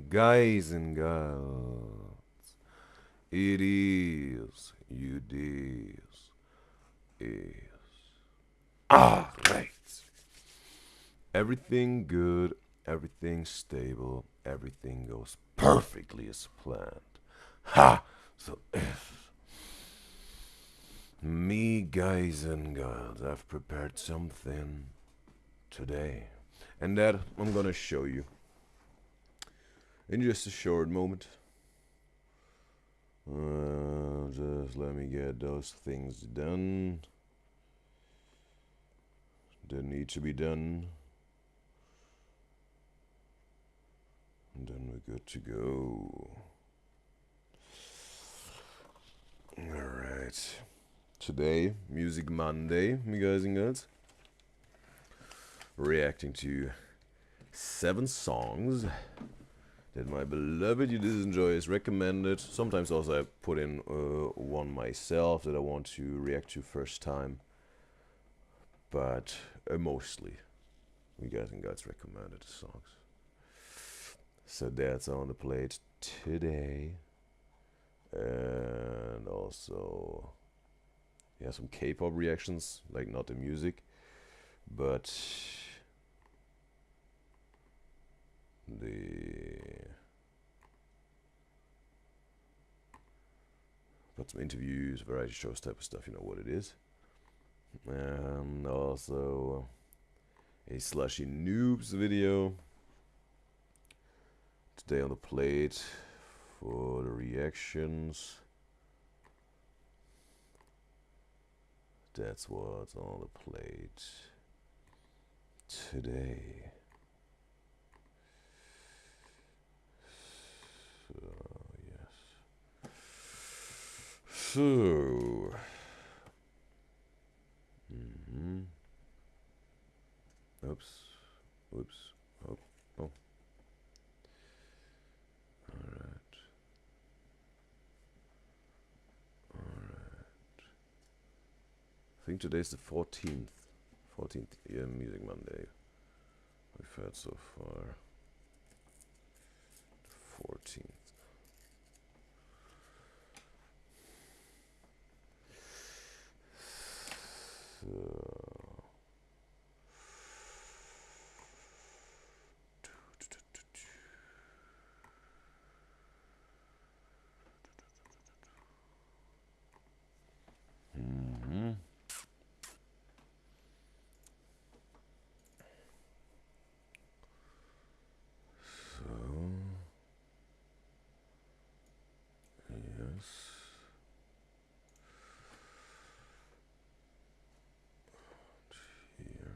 Guys and girls, it is Udyzyz. Is right. Everything good, everything stable, everything goes perfectly as planned. Ha! So if me, guys and girls, I've prepared something today, and that I'm gonna show you in just a short moment. Just let me get those things done that need to be done. And then we're good to go. Alright. Today, Music Monday, you guys and girls. Reacting to 7 songs that my beloved Udyzyz enjoys, recommended. Sometimes also I put in one myself that I want to react to first time. But mostly, you guys and girls recommended songs. So that's on the plate today. And also, yeah, some K-pop reactions, like not the music, but some interviews, variety shows type of stuff, you know what it is. And also a Slushy Noobz video today on the plate for the reactions. That's what's on the plate today. So, yes. So, oops, oops, oh, oh. Alright. Alright. I think today's the 14th. 14th, yeah, Music Monday. We've had so far. 14th. So, yes. Here.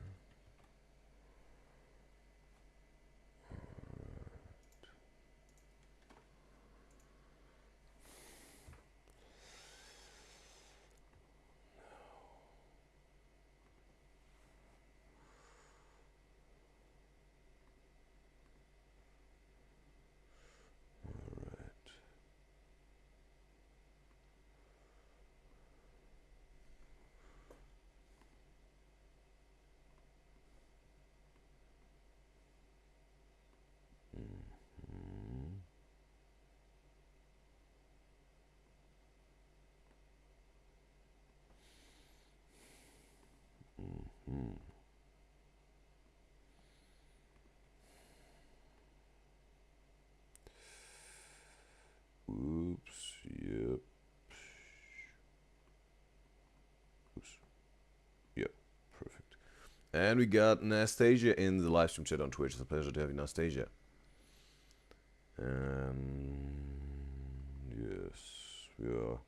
Oops, yep. Oops. Yep, perfect. And we got Nastasia in the live stream chat on Twitch. It's a pleasure to have you, Nastasia. Yes, we are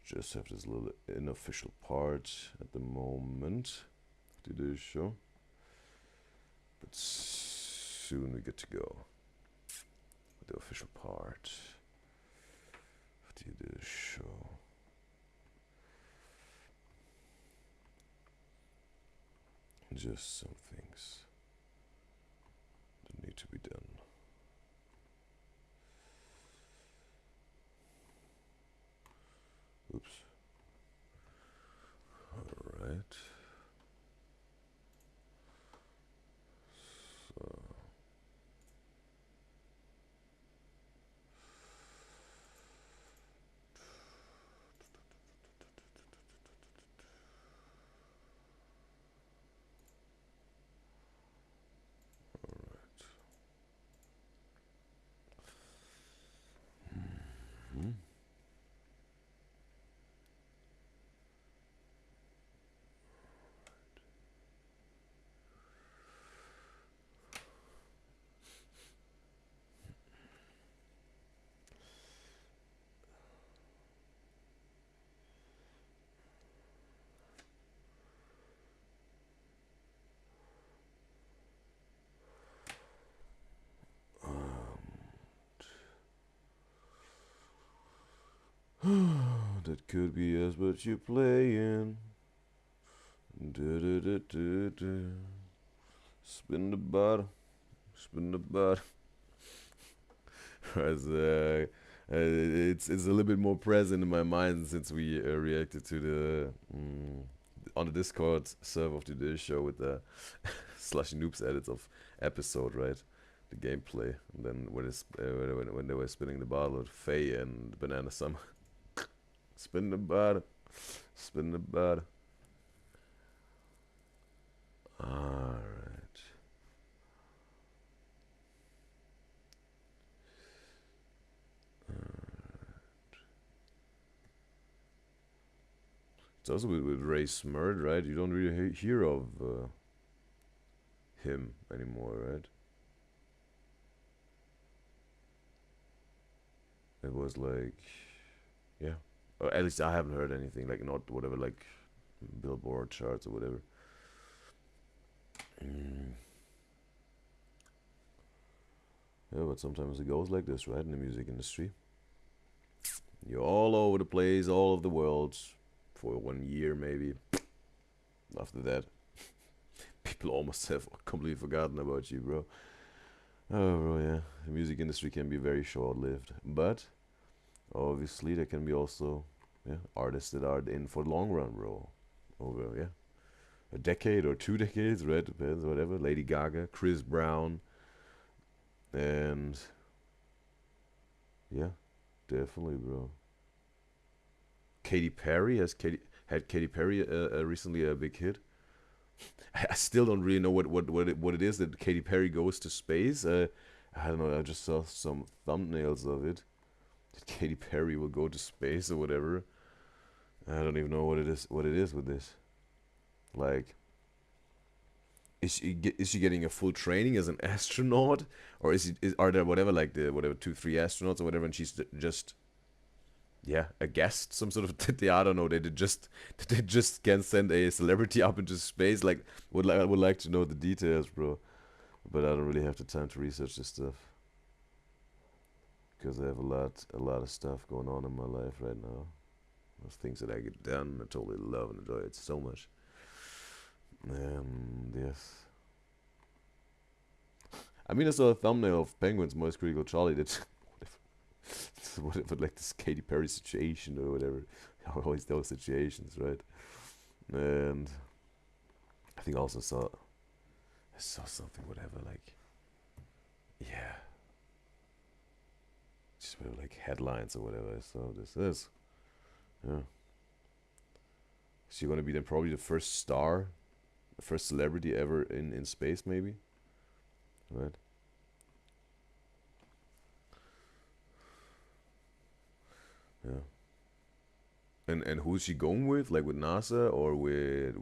just have this little unofficial part at the moment to do the show. But soon we get to go with the official part to the show. Just some things that need to be done. Oops. Alright. So. That could be us, but you're playing. Spin the bottle, spin the bottle. It's a little bit more present in my mind since we reacted to the on the Discord server of today's show with the Slushy Noobz edits of episode, right? The gameplay, and then when they were spinning the bottle with Faye and Banana Summer. Spin the bottle, spin the bottle. Alright. It's also with Ray Smurd, right? You don't really hear of him anymore, right? It was like, yeah. Or at least I haven't heard anything, like not whatever, like Billboard charts or whatever. Yeah, but sometimes it goes like this, right? In the music industry, you're all over the place, all over the world, for 1 year maybe. After that, people almost have completely forgotten about you, bro. Oh, bro, yeah. The music industry can be very short-lived, but obviously there can be also, yeah, artists that are in for the long run, bro. Over, yeah, a decade or 2 decades, right? Depends, whatever. Lady Gaga, Chris Brown, and yeah, definitely, bro. Katy Perry had Katy Perry recently a big hit. I still don't really know what it is that Katy Perry goes to space. I don't know. I just saw some thumbnails of it. That Katy Perry will go to space or whatever. I don't even know what it is. What it is with this? Like, is she getting a full training as an astronaut, or are there whatever, like the whatever 2 3 astronauts or whatever, and she's just, yeah, a guest, some sort of I don't know. They just can send a celebrity up into space. Like, I would like to know the details, bro. But I don't really have the time to research this stuff because I have a lot of stuff going on in my life right now. Those things that I get done, I totally love and enjoy it so much. Yes. I mean, I saw a thumbnail of Penguin's Most Critical Charlie that whatever, like this Katy Perry situation or whatever. Always those situations, right? And I think I also saw something, whatever, like, yeah, just whatever, like headlines or whatever. I saw this, yeah. She's gonna be then probably the first star, the first celebrity ever in space, maybe, right? Yeah. And who's she going with? Like with NASA or with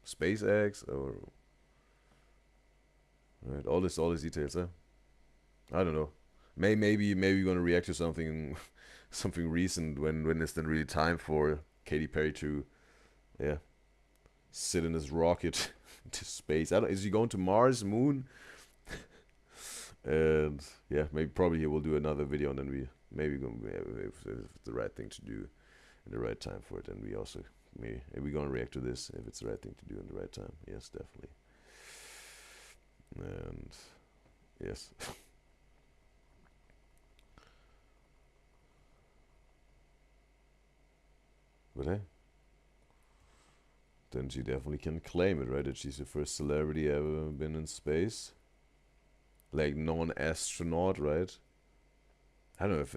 SpaceX or, right? All these details, huh? I don't know. Maybe we're gonna react to something something recent when it's then really time for Katy Perry to, yeah, sit in this rocket to space. I don't. Is he going to Mars, Moon? And yeah, maybe probably he will do another video, and then we maybe gonna, if it's the right thing to do in the right time for it, and we also maybe we're gonna react to this if it's the right thing to do in the right time. Yes, definitely. And yes. But hey, then she definitely can claim it, right? That she's the first celebrity ever been in space, like non-astronaut, right? I don't know if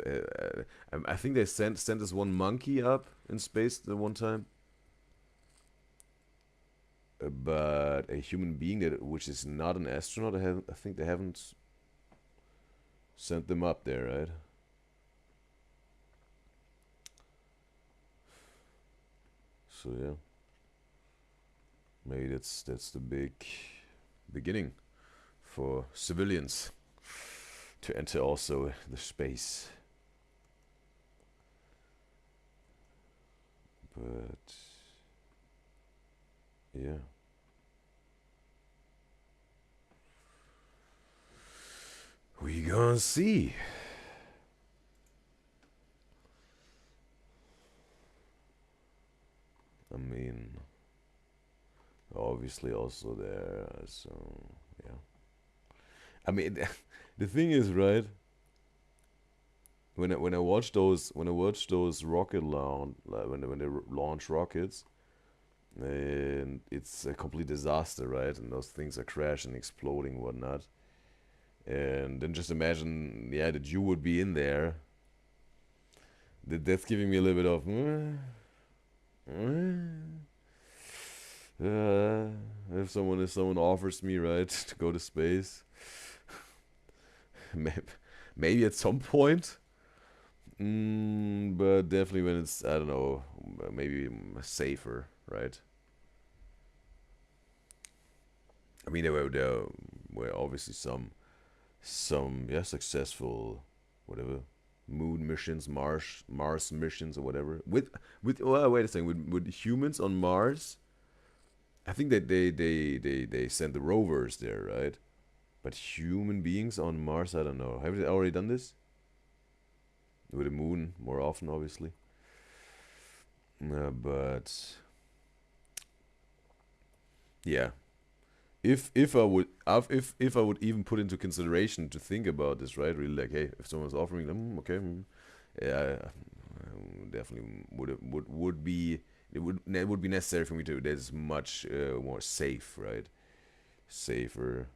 I think they sent this one monkey up in space the one time, but a human being that which is not an astronaut, I think they haven't sent them up there, right? So yeah, maybe that's the big beginning for civilians to enter also the space. But yeah. We gonna see. obviously also there. So yeah, I mean, the thing is, right? When I watch those rocket launch, like when they launch rockets, and it's a complete disaster, right? And those things are crashing, exploding, whatnot. And then just imagine, yeah, that you would be in there. That's giving me a little bit of. Uh, if someone offers me, right, to go to space, maybe at some point. But definitely when it's, I don't know, maybe safer, right? I mean, there were obviously some yeah, successful whatever moon missions, Mars missions or whatever. With well, wait a second, with humans on Mars. I think that they sent the rovers there, right? But human beings on Mars, I don't know. Have they already done this? With the moon more often, obviously. But yeah, if I would if I would even put into consideration to think about this, right? Really, like, hey, if someone's offering them, okay, yeah, I definitely would be it would be necessary for me to. There's much more safe, right? Safer.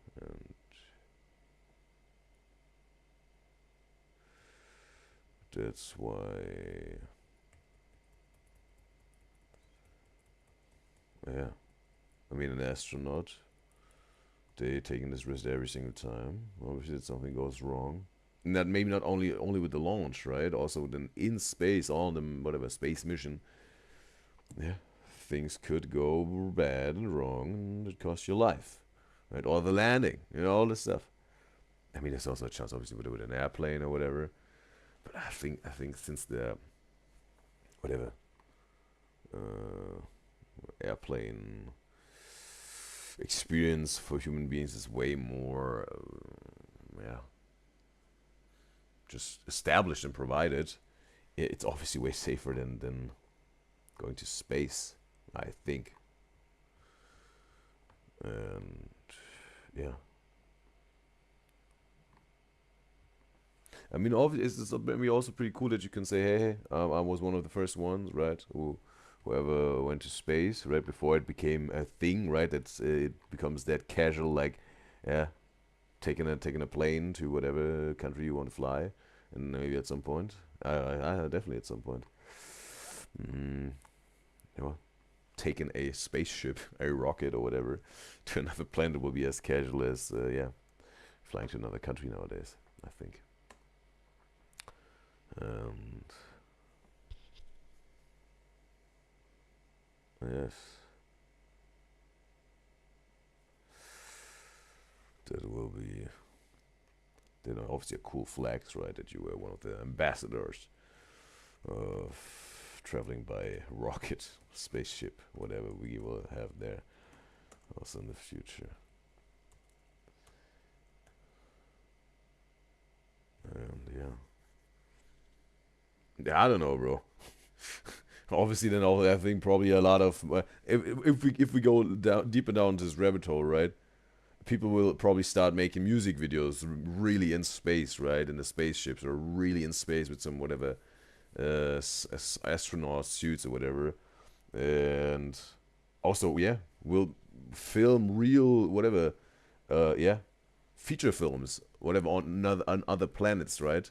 That's why, yeah. I mean, an astronaut, they taking this risk every single time. Obviously, if something goes wrong, and that maybe not only with the launch, right? Also, then in space, on the whatever space mission, yeah, things could go bad and wrong, and it cost your life, right? Or the landing, all this stuff. I mean, there's also a chance, obviously, with an airplane or whatever. But I think since the whatever uh, airplane experience for human beings is way more, yeah, just established and provided. It's obviously way safer than going to space, I think. And yeah, I mean, obviously, it's maybe also pretty cool that you can say, hey, I was one of the first ones, right, whoever went to space, right, before it became a thing, right, it becomes that casual, like, yeah, taking a plane to whatever country you want to fly, and maybe at some point, I definitely at some point, mm, you know, taking a spaceship, a rocket or whatever, to another planet will be as casual as yeah, flying to another country nowadays. I think. And yes, that will be. Then obviously a cool flex, right? That you were one of the ambassadors of traveling by rocket, spaceship, whatever we will have there, also in the future. And yeah, I don't know, bro. Obviously, then I think probably a lot of if we go down deeper down this rabbit hole, right? People will probably start making music videos really in space, right? In the spaceships or really in space with some whatever astronaut suits or whatever, and also yeah, we'll film real whatever, yeah, feature films, whatever on other planets, right?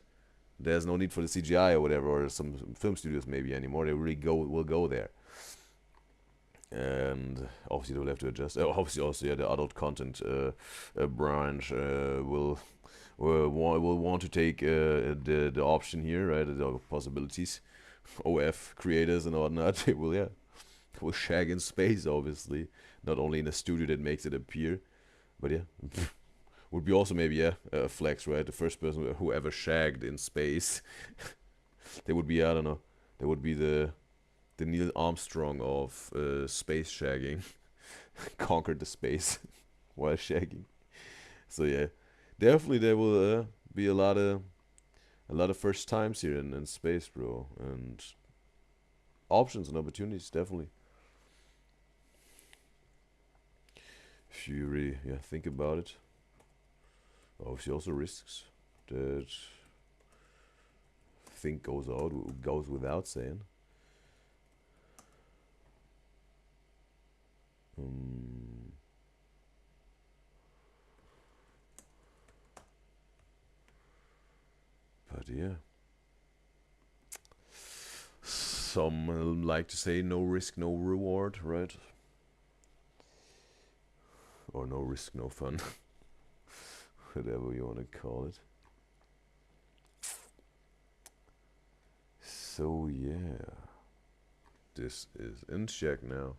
There's no need for the CGI or whatever, or some film studios maybe anymore. They really will go there, and obviously they'll have to adjust. Obviously, also yeah, the adult content branch will want to take the option here, right? The possibilities, OF creators and whatnot. They will will shag in space, obviously, not only in a studio that makes it appear, but yeah. Would be also maybe a flex, right? The first person who ever shagged in space. They would be, I don't know. They would be the Neil Armstrong of space shagging. Conquered the space while shagging. So yeah, definitely there will be a lot of first times here in space, bro, and options and opportunities definitely. if you really think about it. Obviously, also risks that think goes without saying. But yeah, some like to say no risk, no reward, right? Or no risk, no fun. Whatever you want to call it. So yeah, this is in check now.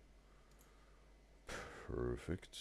Perfect.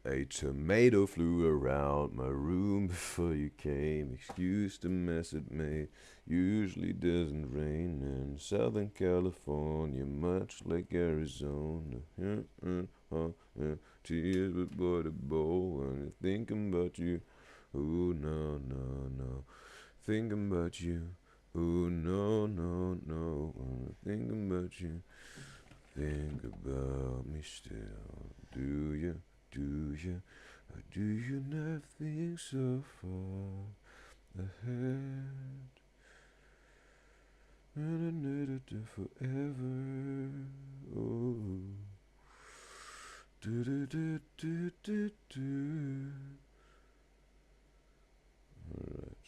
A tomato flew around my room before you came. Excuse the mess it made. Usually doesn't rain in Southern California, much like Arizona. Tears with water bowl when thinking about you. Oh no, no, no. Thinking about you. Oh no, no, no. Thinking about you. Think about me still. Do you? Do you? Or do you not think so far ahead? And I needed it forever. Oh. Do do do do do do. Alright.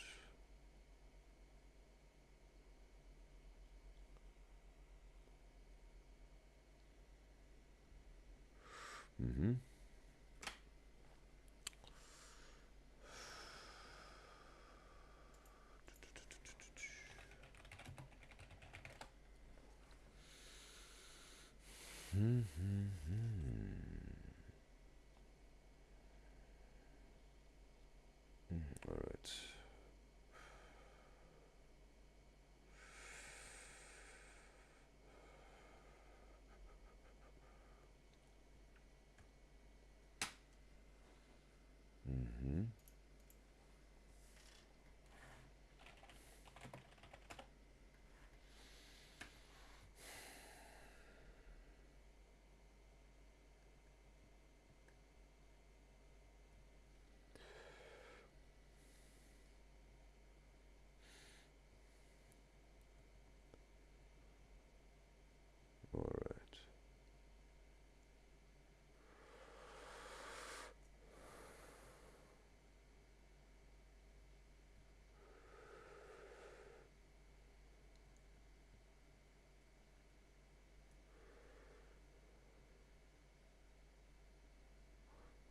Mm-hmm. All right. Mm-hmm. All right.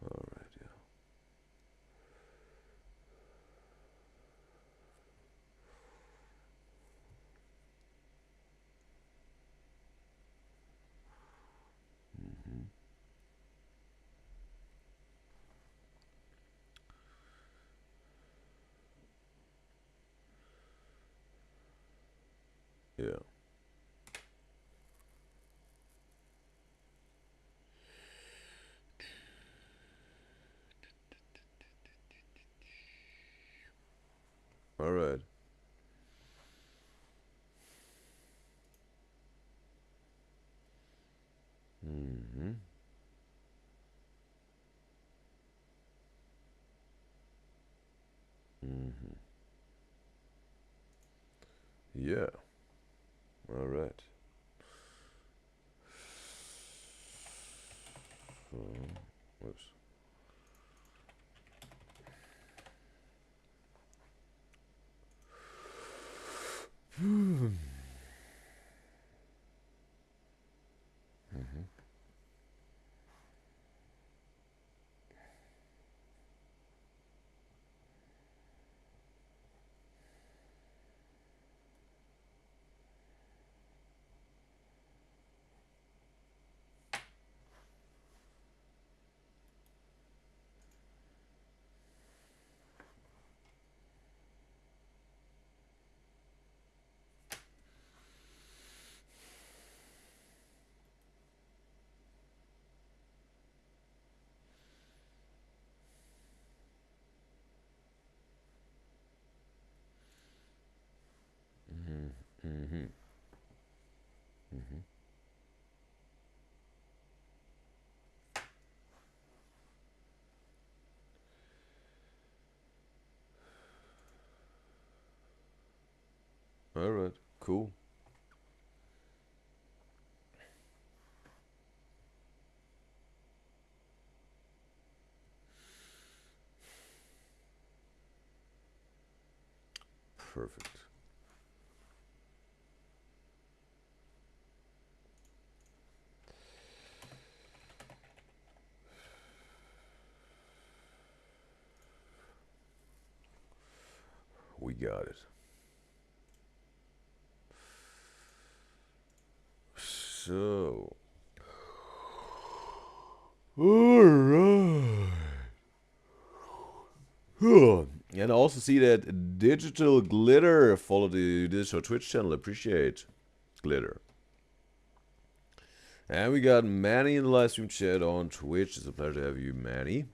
All right. Yeah. Mm-hmm. Yeah. All right. Mm-hmm. Mm-hmm. Yeah. All right. So, whoops. Mm-hmm. Alright, cool. Perfect. We got it. So, alright. And I also see that Digital Glitter followed the Digital Twitch channel. Appreciate Glitter. And we got Manny in the live stream chat on Twitch. It's a pleasure to have you, Manny.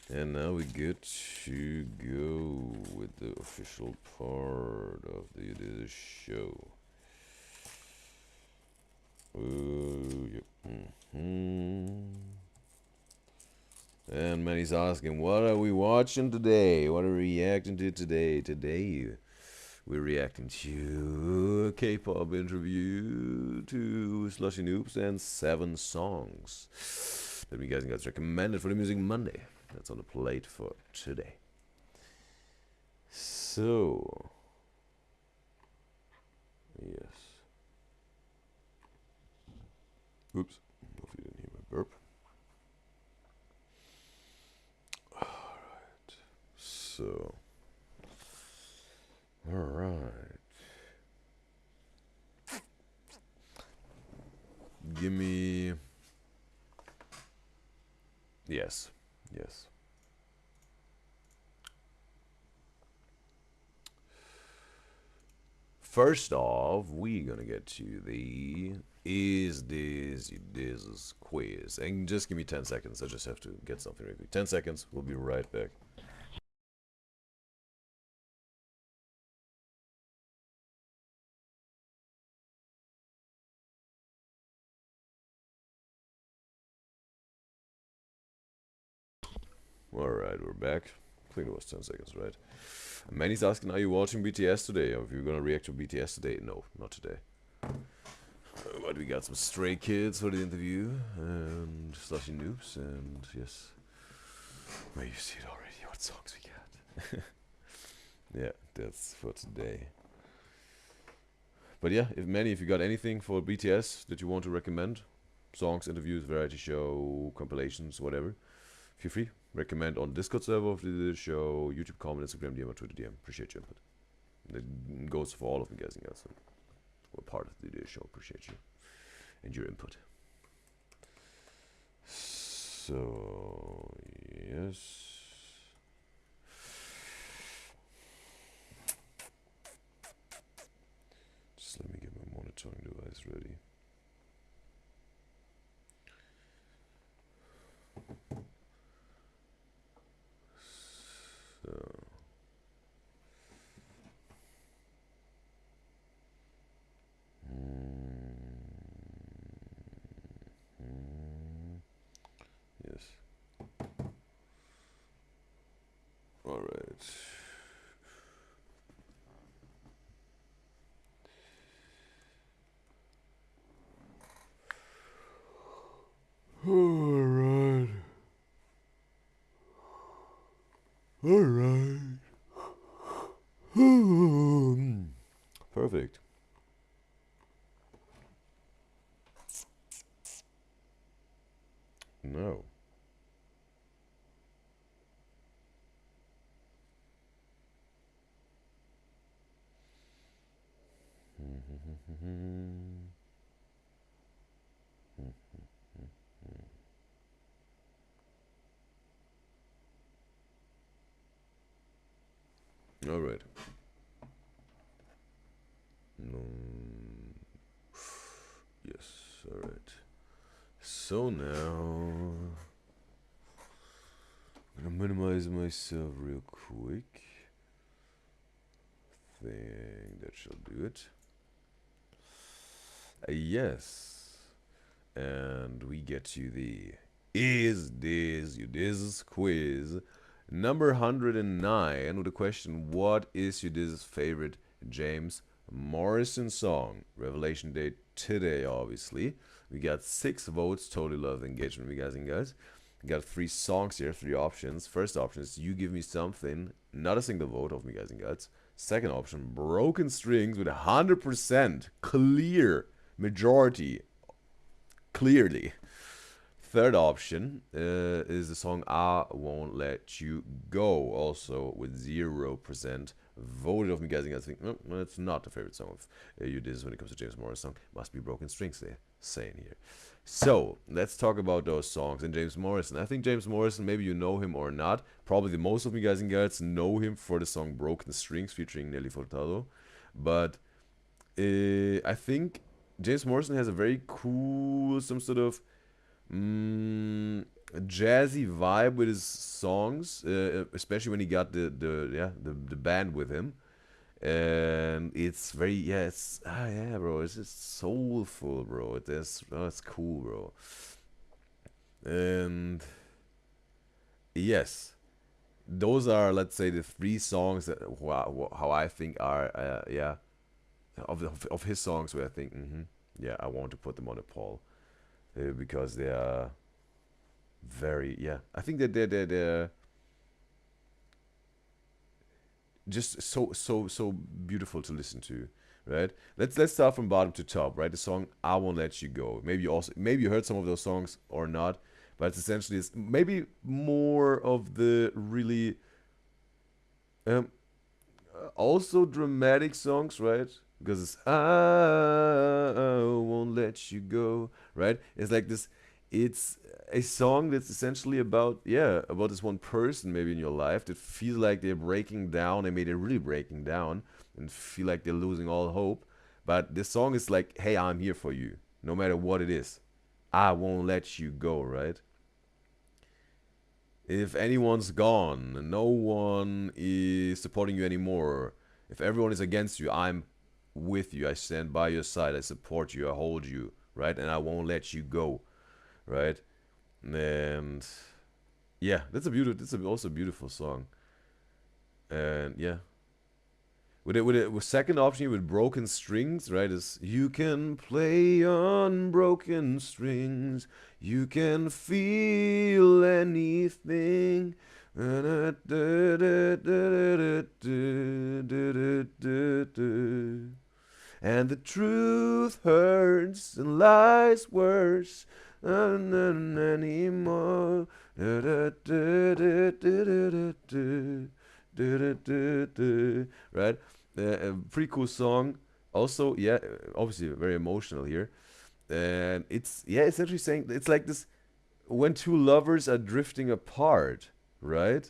And now we get to go with the official part of the show. Yep. And Manny's asking, what are we watching today? What are we reacting to today? Today, we're reacting to a K-pop interview, to Slushy Noobz, and 7 songs that we guys got recommended for the Music Monday. That's on the plate for today. So, yes. Oops, hope you didn't hear my burp. Alright, so, alright. Give me, yes. First off, we're gonna get to the Udyzyz quiz. And just give me 10 seconds. I just have to get something real quick. 10 seconds. We'll be right back. Alright, we're back. I think it was 10 seconds, right? Manny's asking, are you watching BTS today? Or if you're gonna react to BTS today? No, not today. But we got some Stray Kids for the interview, and Slushy Noobz, and yes. Well, you see it already, what songs we got. Yeah, that's for today. But yeah, if you got anything for BTS that you want to recommend, songs, interviews, variety show, compilations, whatever, feel free. Recommend on Discord server of the show, YouTube comment, Instagram DM, or Twitter DM. Appreciate your input. That goes for all of you guys. So we're part of the show. Appreciate you and your input. So yes. Just let me get my monitoring device ready. So. Yes. All right. All right. All right. Perfect. No. All right. Yes. All right. So now, I'm gonna minimize myself real quick. Thing that that shall do it. Yes. And we get to the Udyzyz quiz. Number 109 with the question, what is Udyzyz's favorite James Morrison song? Revelation date today, obviously. We got 6 votes. Totally love the engagement, you guys and guys. We got 3 songs here, 3 options. First option is You Give Me Something. Not a single vote of me, guys and guys. Second option, Broken Strings with 100% clear majority. Clearly. Third option is the song I Won't Let You Go, also with 0% voted of me, guys. I think no, it's not the favorite song of Udyzyz when it comes to James Morrison song. Must be Broken Strings, they're saying here. So let's talk about those songs and James Morrison. I think James Morrison, maybe you know him or not. Probably the most of me, guys and girls, know him for the song Broken Strings featuring Nelly Furtado. But I think James Morrison has a very cool, some sort of jazzy vibe with his songs, especially when he got the band with him, and it's very bro, it's just soulful, bro. It's cool, bro. And yes, those are, let's say, the 3 songs that how I think are of his songs where I think I want to put them on a poll. Because they are very, I think that they're just so beautiful to listen to, right? Let's start from bottom to top, right? The song I Won't Let You Go. Maybe you heard some of those songs or not, but it's essentially maybe more of the really also dramatic songs, right? Because it's I won't let you go, right? It's like this. It's a song that's essentially about this one person maybe in your life that feels like they're breaking down. Maybe they're really breaking down and feel like they're losing all hope. But this song is like, hey, I'm here for you, no matter what it is. I won't let you go, right? If anyone's gone, no one is supporting you anymore. If everyone is against you, I'm with you. I stand by your side. I support you. I hold you, right? And I won't let you go, right? And that's also a beautiful song. And with second option with Broken Strings, right? Is you can play on broken strings, you can feel anything. And the truth hurts and lies worse than anymore. Right? A pretty cool song. Also, obviously very emotional here. And it's essentially saying it's like this when 2 lovers are drifting apart, right?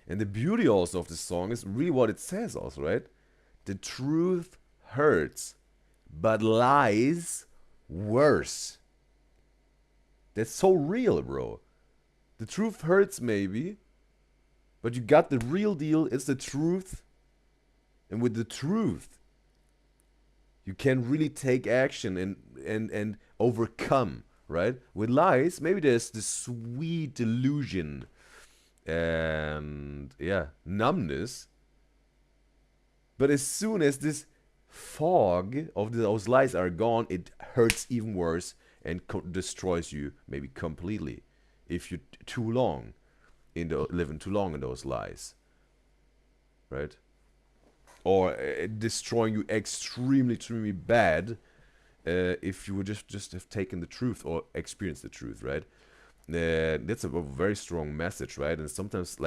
And the beauty also of this song is really what it says also, right? The truth hurts, but lies worse. That's so real, bro. The truth hurts maybe, but you got the real deal. It's the truth. And with the truth, you can really take action and overcome, right? With lies, maybe there's this sweet delusion and numbness. But as soon as this fog of those lies are gone, it hurts even worse and destroys you maybe completely if you're living too long in those lies, right? Or destroying you extremely bad if you would just have taken the truth or experienced the truth, right? That's a very strong message, right? And sometimes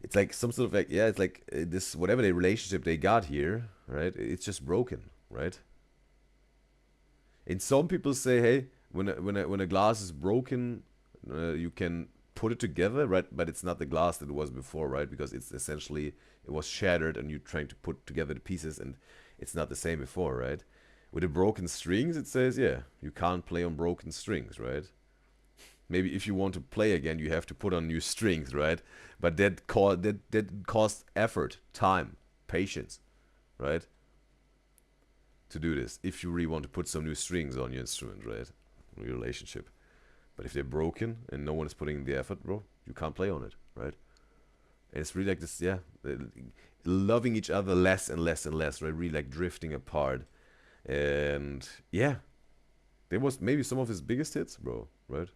it's like some sort of it's like this whatever the relationship they got here, right? It's just broken, right? And some people say, hey, when a glass is broken, you can put it together, right? But it's not the glass that it was before, right? Because it's essentially it was shattered, and you're trying to put together the pieces, and it's not the same before, right? With the broken strings, it says, you can't play on broken strings, right? Maybe if you want to play again, you have to put on new strings, right? But that costs effort, time, patience, right? To do this, if you really want to put some new strings on your instrument, right? Your relationship. But if they're broken and no one is putting in the effort, bro, you can't play on it, right? And it's really like this, yeah, loving each other less and less and less, right? Really like drifting apart. And yeah, there was maybe some of his biggest hits, bro, right?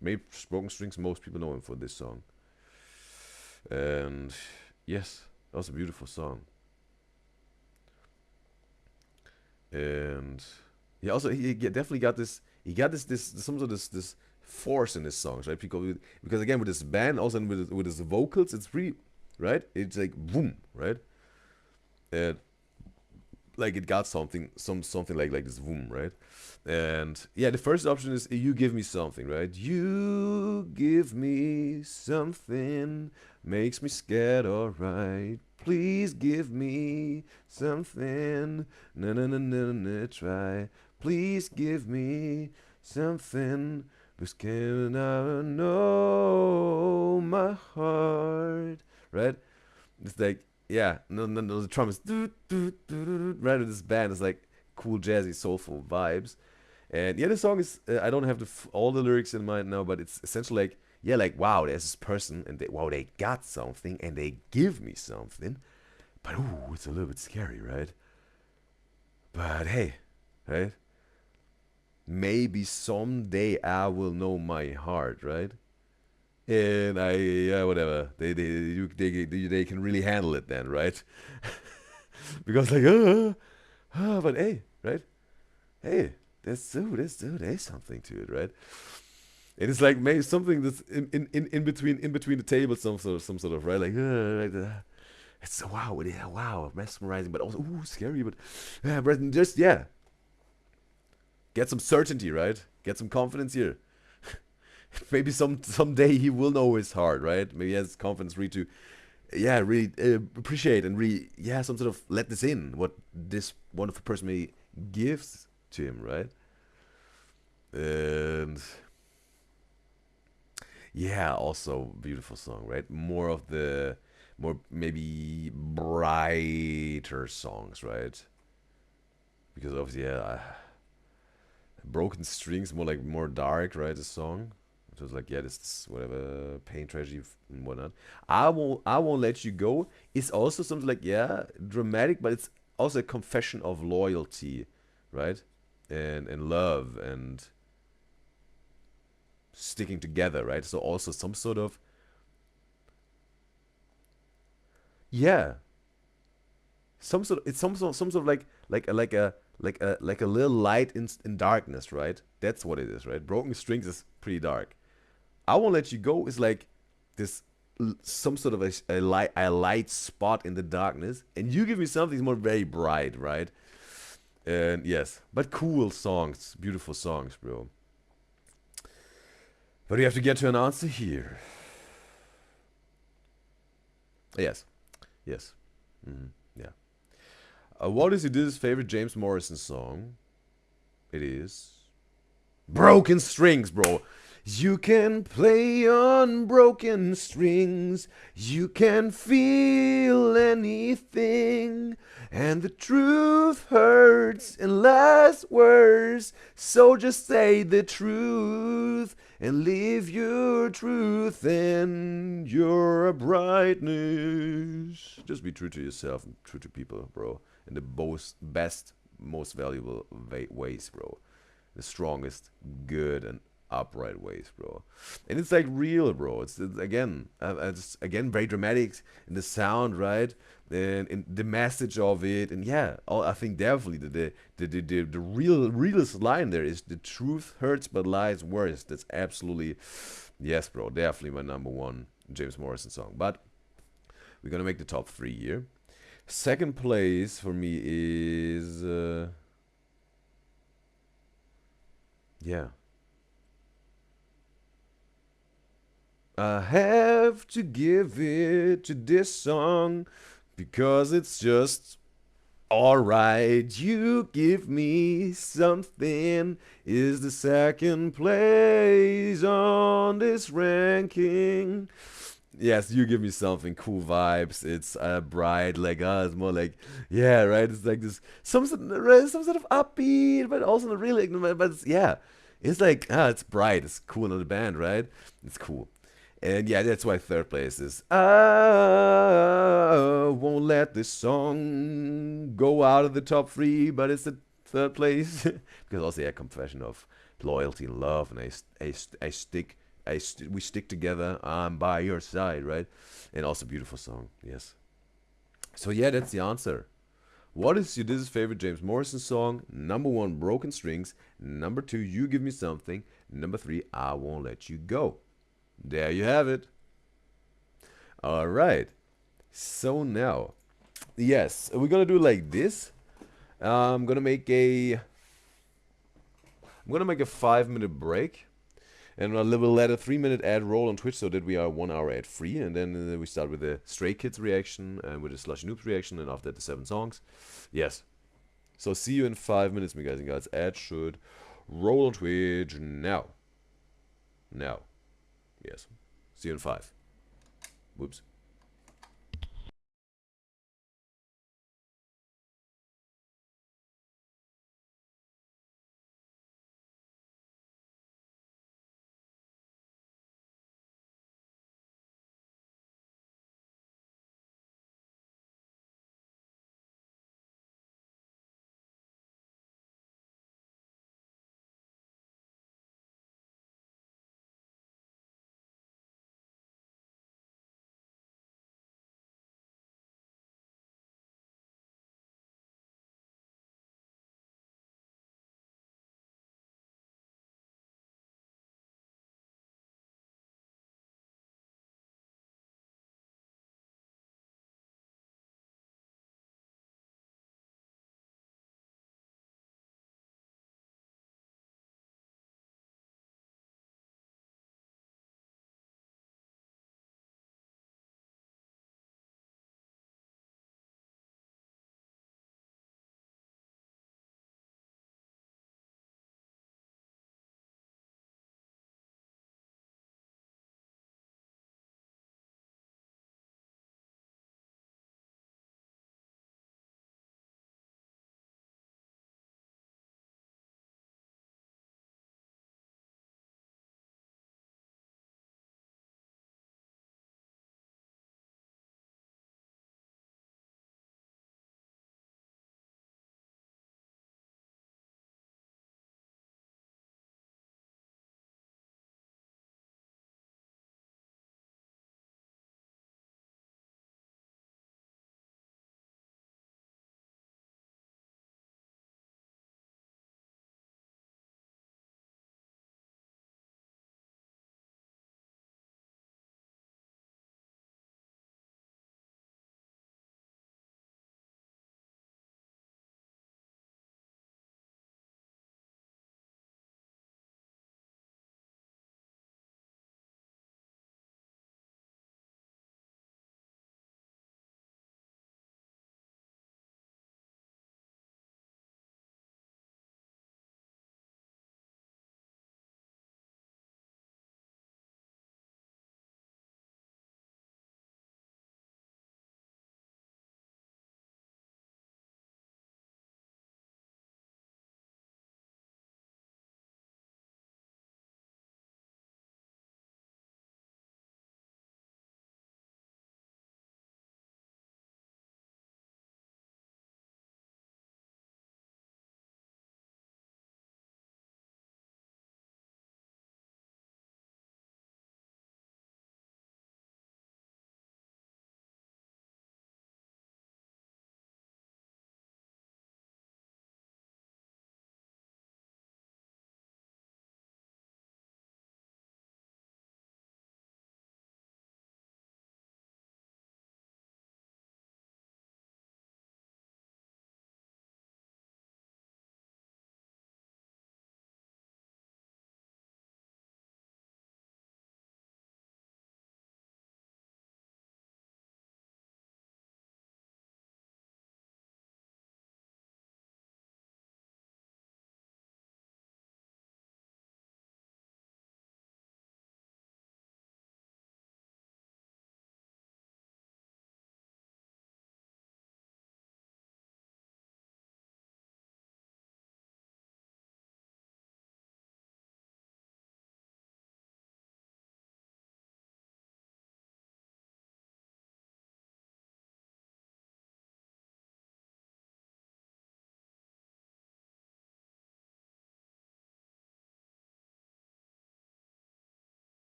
Maybe Broken Strings, most people know him for this song. And yes, that was a beautiful song. And he also he definitely got this. He got this some sort of this force in his songs, right? Because again with his band, also with his vocals, it's really right. It's like boom, right? And like it got something like this boom, right? And yeah, the first option is you give me something, right? You give me something, makes me scared, alright. Please give me something, na na na na na, try. Please give me something, because can I know my heart, right? It's like, yeah, no, the drum is right with this band. It's like cool, jazzy, soulful vibes. And yeah, the song is, I don't have all the lyrics in mind now, but it's essentially like, yeah, like, wow, there's this person, and wow, they got something, and they give me something. But ooh, it's a little bit scary, right? But hey, right? Maybe someday I will know my heart, right? And yeah, whatever. They can really handle it then, right? Because like, but hey, right? Hey, there's something to it, right? And it's like maybe something that's in between the table, some sort of right, like, it's wow, yeah, wow, mesmerizing, but also ooh, scary, but yeah, but just yeah, get some certainty, right? Get some confidence here. Maybe someday he will know his heart, right? Maybe he has confidence really to, yeah, really appreciate and really, yeah, some sort of let this in what this wonderful person may gives to him, right? And yeah, also beautiful song, right? More maybe brighter songs, right? Because obviously, yeah, Broken Strings more dark, right? The song. It was like, yeah, this whatever pain, tragedy, and whatnot. I won't let you go. It's also something like, yeah, dramatic, but it's also a confession of loyalty, right? And love and sticking together, right? So also some sort of, yeah, some sort of like a little light in darkness, right? That's what it is, right? Broken Strings is pretty dark. I Won't Let You Go is like this some sort of a light spot in the darkness, and You Give Me Something is more very bright, right? And yes, but cool songs, beautiful songs, bro. But we have to get to an answer here. Yes, yes, yeah. What is Udyz's favorite James Morrison song? It is Broken Strings, bro. You can play on broken strings. You can feel anything. And the truth hurts and lasts worse. So just say the truth and live your truth and your brightness. Just be true to yourself and true to people, bro. In the best, most valuable ways, bro. The strongest, good, and upright ways, bro. And it's like real, bro. It's again, it's again very dramatic in the sound, right? And in the message of it, and yeah, I think definitely the realest line there is the truth hurts but lies worse. That's absolutely, yes, bro. Definitely my number one James Morrison song. But we're gonna make the top three here. Second place for me is yeah. I have to give it to this song because it's just Alright, you give me something is the second place on this ranking. Yes, you give me something, cool vibes. It's bright, like it's more like, yeah, right. It's like this some sort of upbeat, but also not really. But it's, yeah, it's like it's bright. It's cool in the band, right? It's cool. And yeah, that's why third place is I won't let this song go out of the top three, but it's the third place because also yeah, confession of loyalty and love, and I stick we stick together. I'm by your side, right? And also beautiful song, yes. So yeah, that's the answer. What is your Udyz's favorite James Morrison song? Number one, Broken Strings. Number two, You Give Me Something. Number three, I Won't Let You Go. There you have it. All right. So now, yes, we're gonna do like this. I'm gonna make a 5-minute break, and we'll let a 3-minute ad roll on Twitch so that we are 1 hour ad free, and then we start with the Stray Kids reaction and with the Slushy Noobz reaction, and after that the 7 songs. Yes. So see you in 5 minutes, my guys and guys. Ad should roll on Twitch now. Now. Yes. See you in 5. Whoops.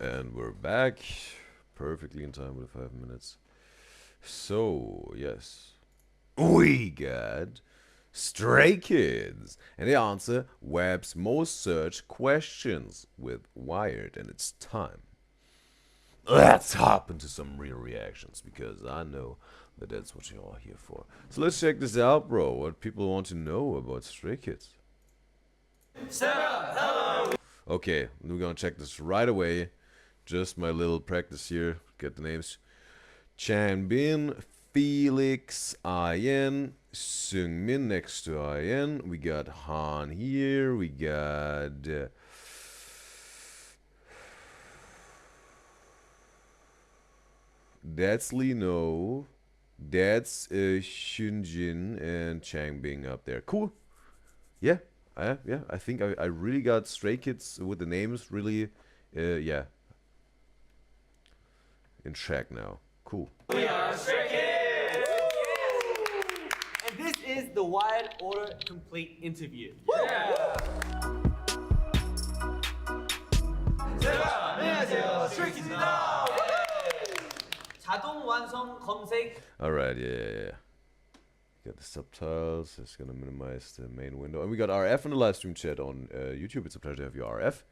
And we're back. Perfectly in time with 5 minutes. So, yes. We got Stray Kids. And they answer web's most searched questions with Wired. And it's time. Let's hop into some real reactions, because I know that that's what you're all here for. So let's check this out, bro. What people want to know about Stray Kids. Sarah, hello. Okay, we're gonna check this right away. Just my little practice here. Get the names. Changbin, Felix, Ian, Seungmin next to Ian. We got Han here. We got that's Lino. That's Shunjin and Changbin up there. Cool. Yeah. Yeah, I think I really got Stray Kids with the names really, yeah, in check now. Cool. We are Stray Kids! And this is the Wired Order Complete interview. Yeah! 안녕하세요, Stray Kids입니다! 자동 완성 검색. Alright, yeah. Got the subtitles. It's gonna minimize the main window. And we got RF in the live stream chat on YouTube. It's a pleasure to have you, RF.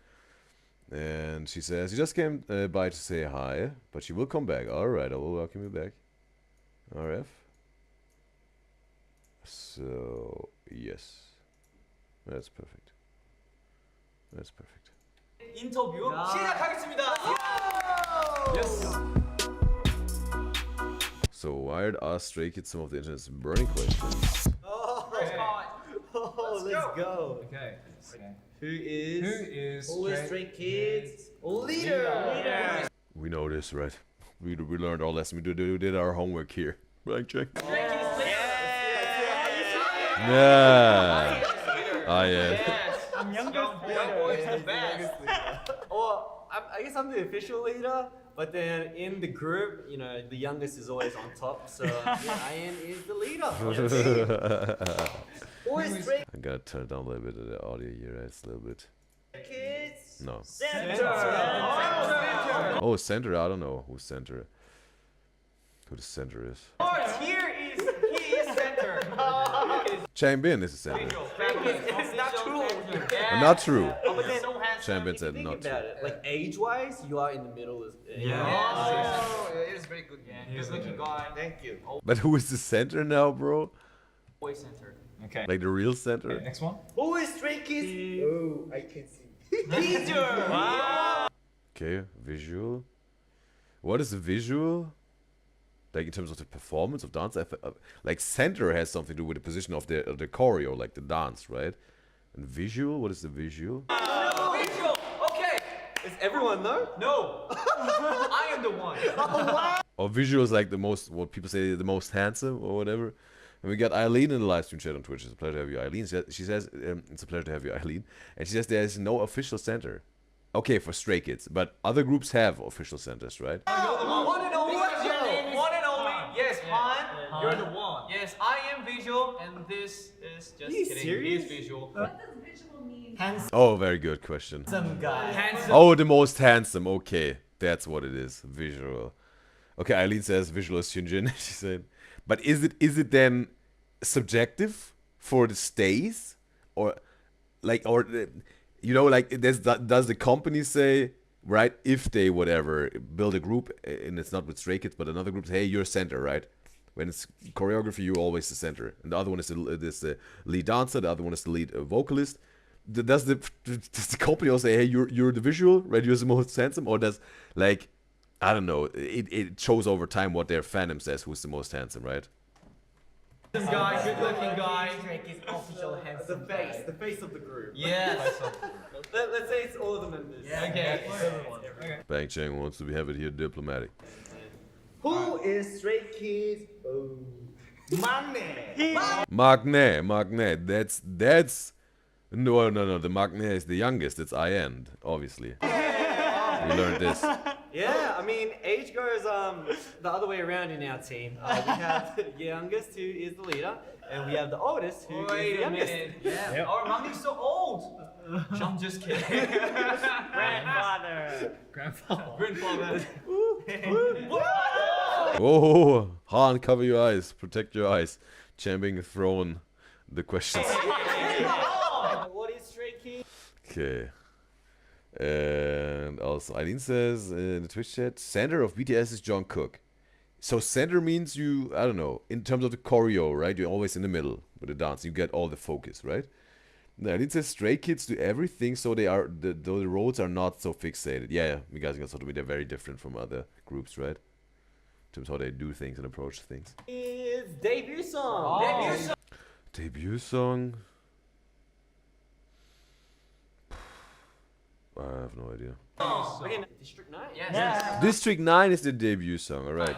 And she says, you just came by to say hi, but she will come back. Alright, I will welcome you back. RF. So, yes. That's perfect. That's perfect. 인터뷰 시작하겠습니다. Yes! So, Wired asked Stray Kids some of the internet's burning questions. Let's go. Okay. Who is Stray Kids? Leader. Leader. We know this, right? We learned our lesson. We did our homework here. Right, check. Stray Kids leader. Yeah. I am. I'm young boy is the best. Or I guess I'm the official leader, but then in the group, you know, the youngest is always on top. So yeah, Ian is the leader. I gotta turn down a little bit of the audio here. It's a little bit. Kids. No. Center. Oh, center. I don't know who's center. Who the center is. He is center. Changbin is the center. It's not true. Not true. But then, Changbin said think not about true. it, like age-wise, you are in the middle. Oh, it is very good. Good looking guy. Thank you. But who is the center now, bro? Boy center. Okay. Like the real center? Okay, next one. Who is Stray Kids? Oh, I can see. Teacher. Wow. Okay, visual. What is a visual? Like in terms of the performance of dance, like center has something to do with the position of the choreo, like the dance, right? And visual, what is the visual? Visual. Okay. Is everyone know? No. I am the one. Or visual is like the most, what people say, the most handsome or whatever. And we got Eileen in the live stream chat on Twitch. It's a pleasure to have you, Eileen. She says, it's a pleasure to have you, Eileen. And she says there is no official center. Okay, for Stray Kids, but other groups have official centers, right? One and only. Because your name is One and only. Yes, Han. Han. You're the one. Yes, I am visual, and this is just you kidding. serious? He is visual. What does visual mean? Handsome Oh, very good question. guy. Handsome. Oh, the most handsome. Okay, that's what it is. Visual. Okay, Eileen says visual is Hyunjin. She said, but is it then subjective for the stays, or like, or you know, like does the company say, right, if they whatever build a group and it's not with Stray Kids but another group, hey, you're center, right? When it's choreography, you're always the center, and the other one is the lead dancer, the other one is the lead vocalist. Does the company also say, hey, you're the visual, right? You're the most handsome, or does, like, I don't know, it shows over time what their fandom says who's the most handsome, right? Handsome guy, good looking guy. Stray Kids official handsome the face of the group. Yes. Let's say it's all of the members. Okay. Bang Chang wants to have it here diplomatic. Who is Stray Kids? Oh. Magne, that's no, the Magne is the youngest. It's Ian, obviously. We learned this. Yeah, I mean, age goes the other way around in our team. We have the youngest who is the leader, and we have the oldest who is the Wait a youngest. minute. Yeah. Our mommy's so old. I'm just kidding. Grandfather. Grandfather. Oh, Han, cover your eyes, protect your eyes. Champion throwing the questions. What is Stray Kids? Okay. And also, Eileen says in the Twitch chat, center of BTS is Jungkook. So center means you, I don't know, in terms of the choreo, right? You're always in the middle with the dance. You get all the focus, right? Now, Eileen says Stray Kids do everything, so they are the roles are not so fixated. Yeah, you guys can sort of be they're very different from other groups, right? In terms of how they do things and approach things. It's debut song. Debut song. Debut song. I have no idea. Again, District 9. Yes. District 9 is the debut song, alright.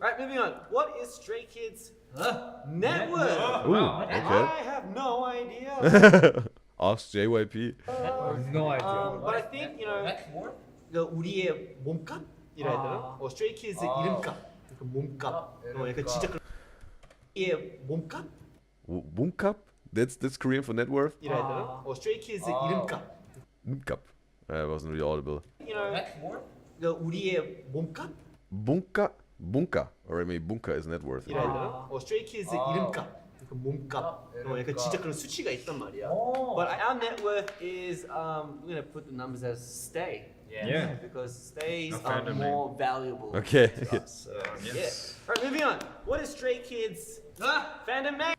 Alright, moving on. What is Stray Kids network? Ooh, I okay. have no idea. Ask JYP. No idea. But I think, you know, 그 우리의 몸값? 이라 해야 되나? Stray Kids의 이름값. 그 몸값. 약간 진짜 그런 우리의 몸값? Boomkap? That's Korean for net worth? 이라 해야 되나? Stray Kids의 이름값. Boomkap. I wasn't really audible. You know, 그 우리의 몸값? Bunka? Bunka. Or maybe Bunka is net worth. 이라 해야 되나? Stray Kids의 이름값. 그 몸값. 약간 진짜 그런 수치가 있단 말이야. But our net worth is, we're gonna put the numbers as stay. Yeah. Because stays are more valuable. Okay. to us, so, yeah. Alright, moving on. What is Stray Kids fandom name?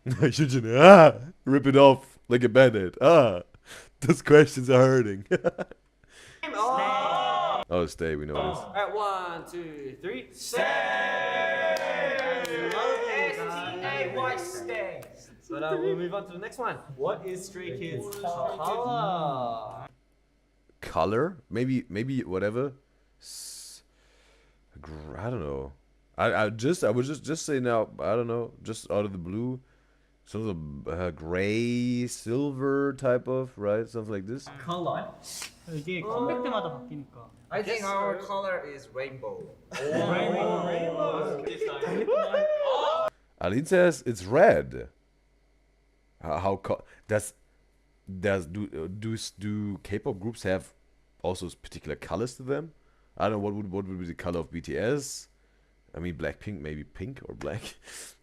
Rip it off like a band-aid. Those questions are hurting. Oh, stay, we know this. Alright, 1, 2, 3. Stay! S-T-A-Y, stay. But we'll move on to the next one. What is Stray Kids color? Color? Maybe whatever. I don't know. I would just say now, I don't know, just out of the blue. Sort of gray, silver type of, right? Something like this. Color. 이게 컴백 때마다 바뀌니까. I think our color is rainbow. Rainbow. Aline says it's red. Do K-pop groups have also particular colors to them? I don't know what would be the color of BTS. I mean Blackpink maybe pink or black,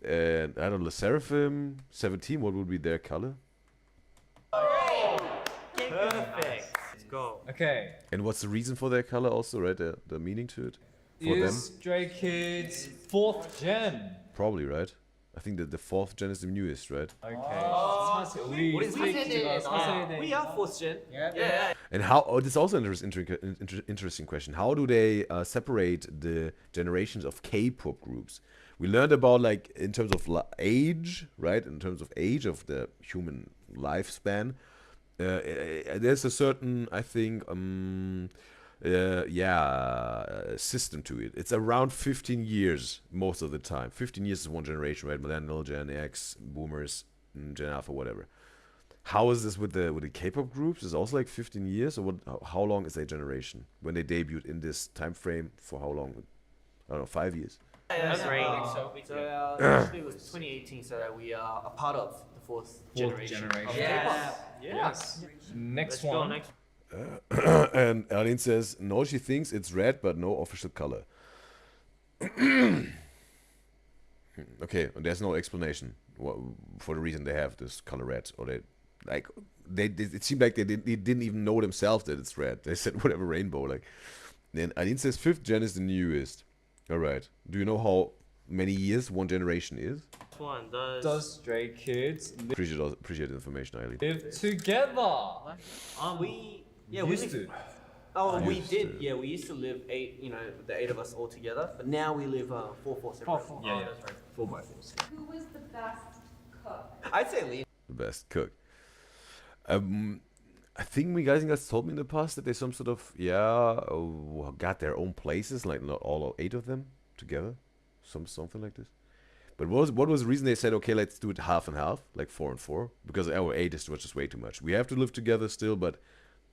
and I don't know, LE SSERAFIM, 17. What would be their color? Perfect. Let's go. Okay. And what's the reason for their color also, right? The meaning to it for them? Is Stray Kids 4th gen? Probably, right? I think that the 4th gen is the newest, right? Okay. 우리 우리 Stray Kids we are 4th gen. Yeah. And how? Oh, this is also an interesting question. How do they separate the generations of K-pop groups? We learned about like in terms of age, right? In terms of age of the human lifespan, there's a certain, I think, system to it. It's around 15 years most of the time. 15 years is one generation, right? Millennial, Gen X, Boomers, Gen Alpha, whatever. How is this with the K-pop groups? Is it also like 15 years, or what? How long is a generation when they debuted in this time frame? For how long? I don't know, 5 years. That's right. So actually it was 2018, so that we are a part of the 4th generation. Yes. Next Let's one. go next. And Aline says no, she thinks it's red, but no official color. Okay, and there's no explanation for the reason they have this color red, or it seemed like they didn't even know themselves that it's red. They said whatever rainbow, like. Then Aline says 5th gen is the newest. All right. Do you know how many years one generation is? Next one Does Stray Kids Appreciate the information, Eileen. live together? we Used to. we Used did. to. Yeah, we used to live 8. You know, the 8 of us all together. But now we live 4 separate. Four. Yeah, that's right. 4 by 4. Who was the best cook? I'd say Lee. The best cook. I think you guys told me in the past that they some sort of got their own places, like not all 8 of them together, something like this. But what was the reason they said, okay, let's do it half and half, like 4 and 4, because our 8 is just way too much. We have to live together still, but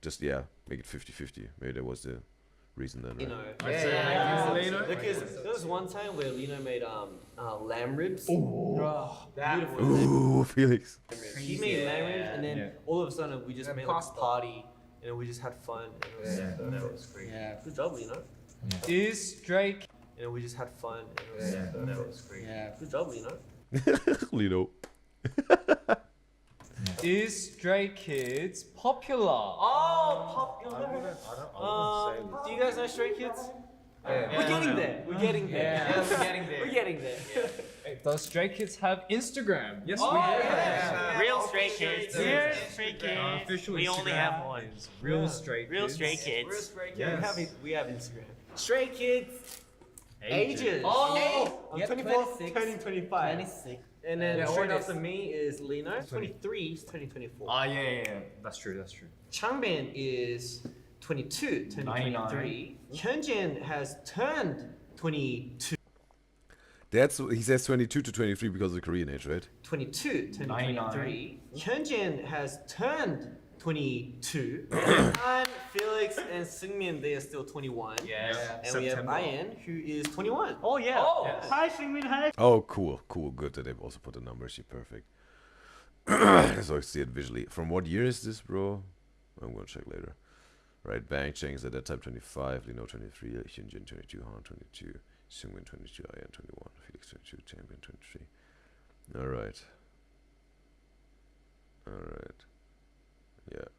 just yeah, make it 50-50. Maybe that was the reason then, right? Because there was one time where Lino made lamb ribs. Ooh, Felix. He made lamb ribs, and then all of a sudden we just made like a party, and we just had fun. And it was great. Yeah. Good job, Lino. Is Stray And we just had fun. And it was great. Yeah. Good job, Lino. Lino. Is Stray Kids popular? Oh, popular. Do you guys know Stray Kids? We're getting there. We're getting there. Yeah, we're getting there. We're getting there. Does Stray Kids have Instagram? Yes, Oh, we do. yeah. Real Stray Kids. Yeah. Stray Kids. Official We Instagram only have one. is Real Stray Kids. Real Stray Kids. We're Stray Kids. Yes. We have Instagram. Stray Kids. Ages. I'm 24, turning 25. 26. And then straight after me is Lino. 23 is turning 24. Yeah. That's true. Changbin is 22, turning 23. Hyunjin has turned 22. That's he says 22 to 23 because of the Korean age, right? 22, turning 23. Hyunjin has turned 22. And Felix and Seungmin, they are still 21. Yes. And we have Ian, who is 21. Oh yeah. Hi Seungmin, hi. Oh, cool. Good that they've also put the numbers here. Perfect. So I see it visually. From what year is this, bro? I'm gonna check later. Right, Bang Chang is at that time 25, Lino 23, Hyunjin 22, Han 22, Seungmin 22, Ian 21, Felix 22, Changbin 23. Alright. Yeah.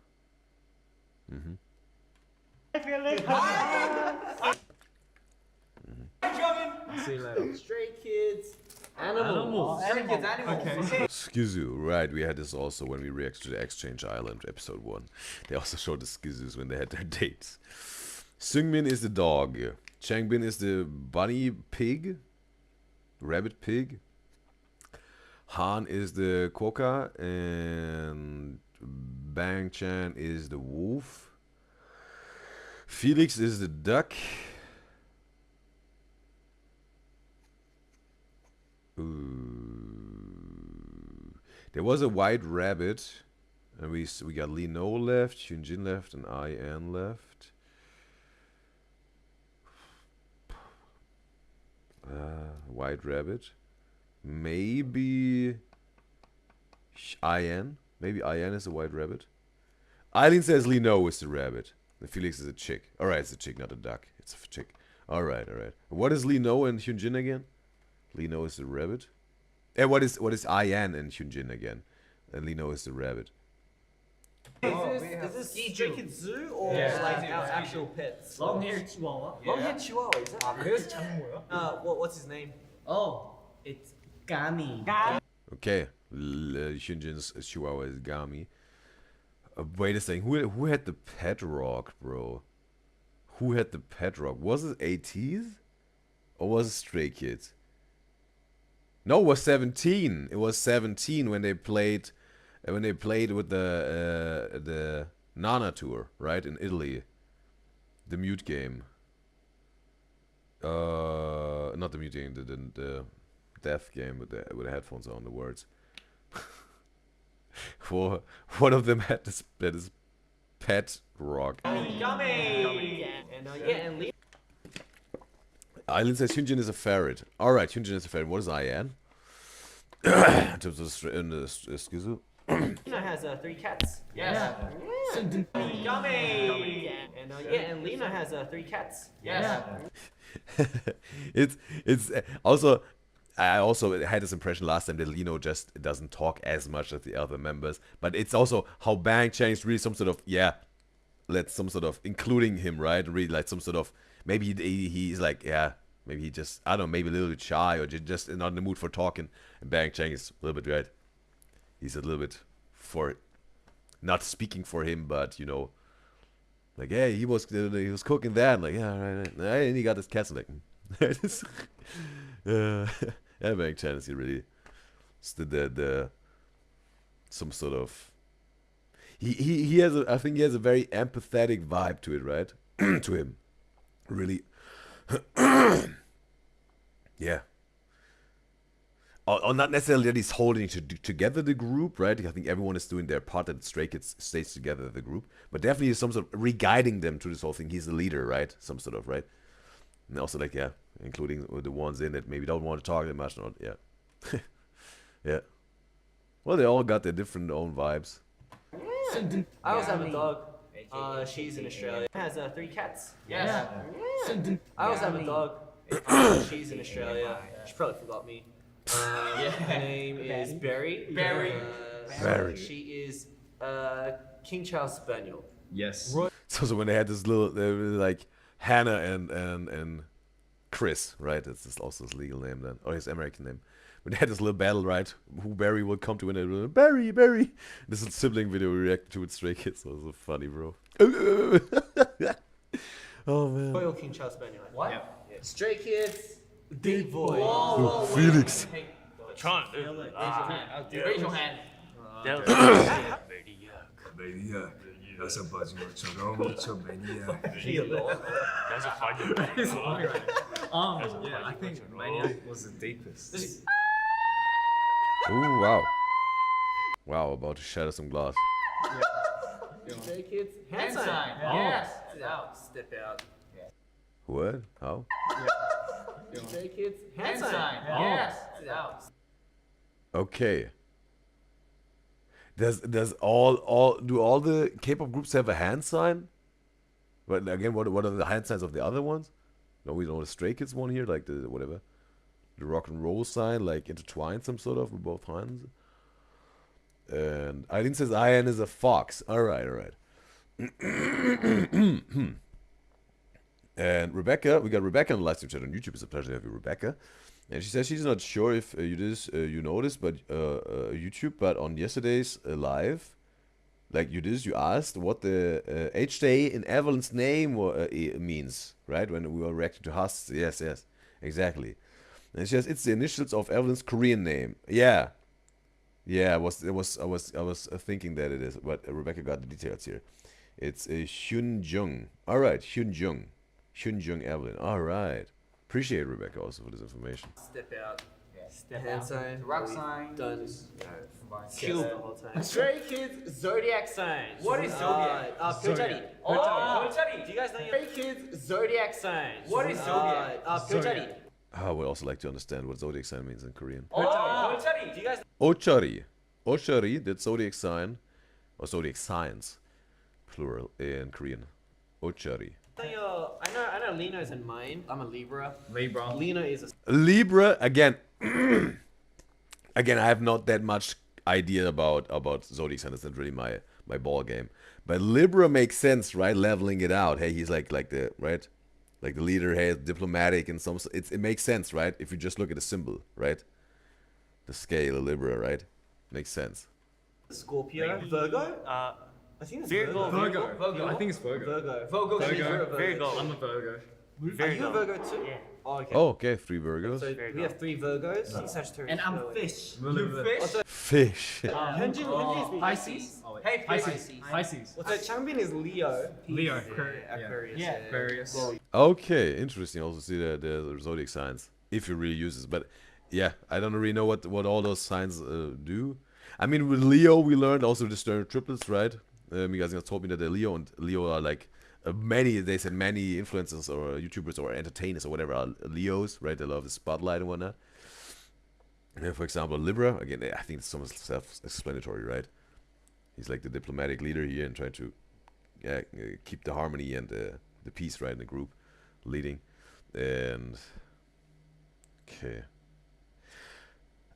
See you later. Stray Kids. Animals. Stray Kids, animals. Okay. Skizu, right, we had this also when we reacted to the Exchange Island episode 1. They also showed the Skizus when they had their dates. Seungmin is the dog. Changbin is the bunny pig. Rabbit pig. Han is the quokka. And Bang Chan is the wolf. Felix is the duck. There was a white rabbit, and we got Lino left, Hyunjin left, and IN left. White rabbit, maybe IN. Maybe IN is a white rabbit. Eileen says Lino is the rabbit. And Felix is a chick. All right, it's a chick, not a duck. It's a chick. All right. What is Lino and Hyunjin again? Lino is the rabbit. And what is IN and Hyunjin again? And Lino is the rabbit. Is this Stray Kids Zoo or like our actual pets? Long-haired Chihuahua. Long-haired Chihuahua, is that? What's his name? Oh, it's Gami. Okay, Hyunjin's Chihuahua is Gami. Wait a second, who had the pet rock, bro? Who had the pet rock? Was it ATs? Or was it Stray Kids? No, it was 17. It was 17 when they played with the Nana tour, right, in Italy. The mute game. Not the mute game, the deaf game with the headphones on, the words. For one of them had this pet rock. Gummy! And Lee. Eileen says Hyunjin is a ferret. Alright, Hyunjin is a ferret. What is IN? In terms of Skizu? Lino has 3 cats. Yes. Gummy! And Lino has 3 cats. Yes. It's also, I also had this impression last time that Lino just doesn't talk as much as the other members, but it's also how Bang Chang is really some sort of including him, right? Really like some sort of, maybe he's like, maybe he just, I don't know, maybe a little bit shy or just not in the mood for talking. And Bang Chang is a little bit, right? He's a little bit for, not speaking for him, but you know, like, hey, he was cooking that, like, yeah, right. And he got his cats, like, yeah, Bang Chan is really the some sort of, he has I think he has a very empathetic vibe to it, right? To him, really. Yeah. or not necessarily that he's holding together the group, right? I think everyone is doing their part that Stray Kids stays together the group, but definitely some sort of re-guiding them to this whole thing. He's the leader, right? Some sort of, right? And also like, yeah, including the ones in that maybe don't want to talk that much, not, yeah. Yeah. Well, they all got their different own vibes. I also have a dog. She's in Australia. Has 3 cats. Yes. I also have a dog. She's in Australia. She probably forgot me. Her name is Berry. Berry. Berry. She is King Charles Spaniel. Yes. So when they had this little, they were like Hannah and Chris, right? That's just also his legal name then, or his American name. When they had this little battle, right? Who Barry would come to when they were Barry. This is sibling video we reacted to with Stray Kids. That was so funny, bro. Oh man. Royal King Charles Spaniel. What? Yeah. Stray Kids, deep voice. Oh, Felix. Tron. Raise your hand. 매니아 여섯 번째처럼 저 매니아 That's a funny. Yeah, I think Maniac was the deepest. Ooh, wow. Wow, about to shatter some glass. Stray Kids, hand Hand sign. sign. Yes. Sit out. Step out. What? How? Stray Kids, hand Hand sign. sign. Yes. Sit out. Okay. Does all do all the K-pop groups have a hand sign? But again, what are the hand signs of the other ones? No, we know the Stray Kids one here, like the whatever, the rock and roll sign, like intertwined some sort of with both hands. And Eileen says Ian is a fox. All right. And Rebecca, we got Rebecca in the live stream chat on YouTube. It's a pleasure to have you, Rebecca. And she says she's not sure if you noticed, but YouTube, but on yesterday's live, like you asked what the H-Day in Evelyn's name means, right? When we were reacting to Haas. Yes, exactly. And she says it's the initials of Evelyn's Korean name. Yeah, I was thinking that it is, but Rebecca got the details here. It's Hyunjung. All right, Hyunjung Evelyn. All right. Appreciate it, Rebecca, also for this information. Step out. Step Hand out. sign. Rock sign. Done. Kill. The whole time. Stray Kids, zodiac signs. What is zodiac? Pyojari. Pyojari. Do you guys know Stray Kids, zodiac signs? What is zodiac? Pyojari. I would also like to understand what zodiac sign means in Korean. Pyojari. Do you guys Ochari, that's zodiac sign, or zodiac signs, plural, in Korean. Ochari. I know Lino's in mine. I'm a Libra. Libra. Lino is a Libra, again, I have not that much idea about zodiac sign. That's not really my ball game. But Libra makes sense, right? Leveling it out. Hey, he's like the right, like the leader. Hey, diplomatic and some. It makes sense, right? If you just look at the symbol, right? The scale, Libra, right? Makes sense. Scorpio. Virgo. I think it's Virgo. Virgo. I think it's Virgo. Virgo. Virgo. I'm a Virgo. Are you a Virgo too? Yeah. Oh, okay. Oh, okay, 3 Virgos. So we have 3 Virgos. Sagittarius. And I'm fish. Fish. Hyunjin is Pisces. Hey, Pisces. So champion is Leo. Leo. Aquarius. Yeah. Aquarius. Okay, interesting. Also see the zodiac signs if you really use this, but yeah, I don't really know what all those signs do. I mean, with Leo, we learned also the Stern triplets, right? You guys told me that the Leo are like they said many influencers or YouTubers or entertainers or whatever are Leos, right? They love the spotlight and whatnot. And for example, Libra, again, I think it's somewhat self-explanatory, right? He's like the diplomatic leader here and trying to keep the harmony and the peace, right, in the group, leading. And okay.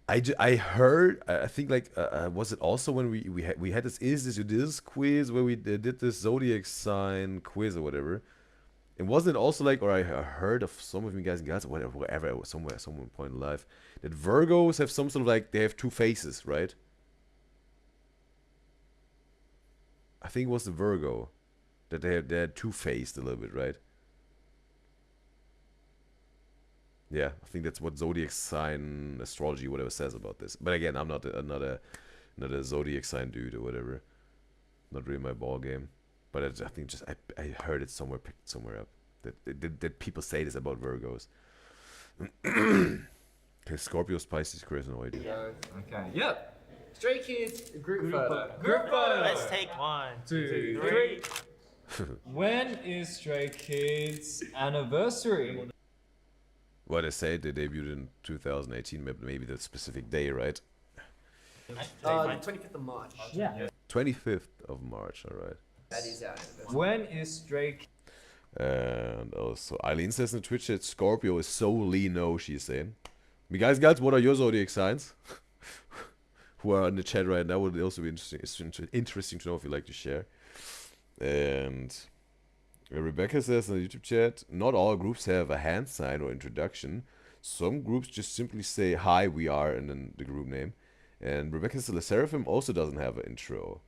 I heard, I think like was it also when we had this Udyzyz quiz where we did this zodiac sign quiz or whatever, and wasn't it also like, or I heard of some of you guys or whatever somewhere point in life that Virgos have some sort of like they have 2 faces, right? I think it was the Virgo that they're 2-faced a little bit, right? Yeah, I think that's what zodiac sign astrology whatever says about this. But again, I'm not a zodiac sign dude or whatever. Not really my ball game. But I think I heard it picked somewhere up that people say this about Virgos. Okay, Scorpio Spicy Chris, no idea. Okay. Yep. Stray Kids group photo. Group photo. Let's take 1, 2, 3. When is Stray Kids' anniversary? What I say, they debuted in 2018, maybe the specific day, right? The 25th of March. Yeah. 25th of March, alright. That is our anniversary. When is Stray Kids? And also, Eileen says in Twitch that Scorpio is so Lino, she's saying. Me guys, what are your zodiac signs? Who are in the chat right now would also be interesting. It's interesting to know if you'd like to share. And Rebecca says in the YouTube chat, not all groups have a hand sign or introduction. Some groups just simply say, hi, we are, and then the group name. And Rebecca says the Seraphim also doesn't have an intro.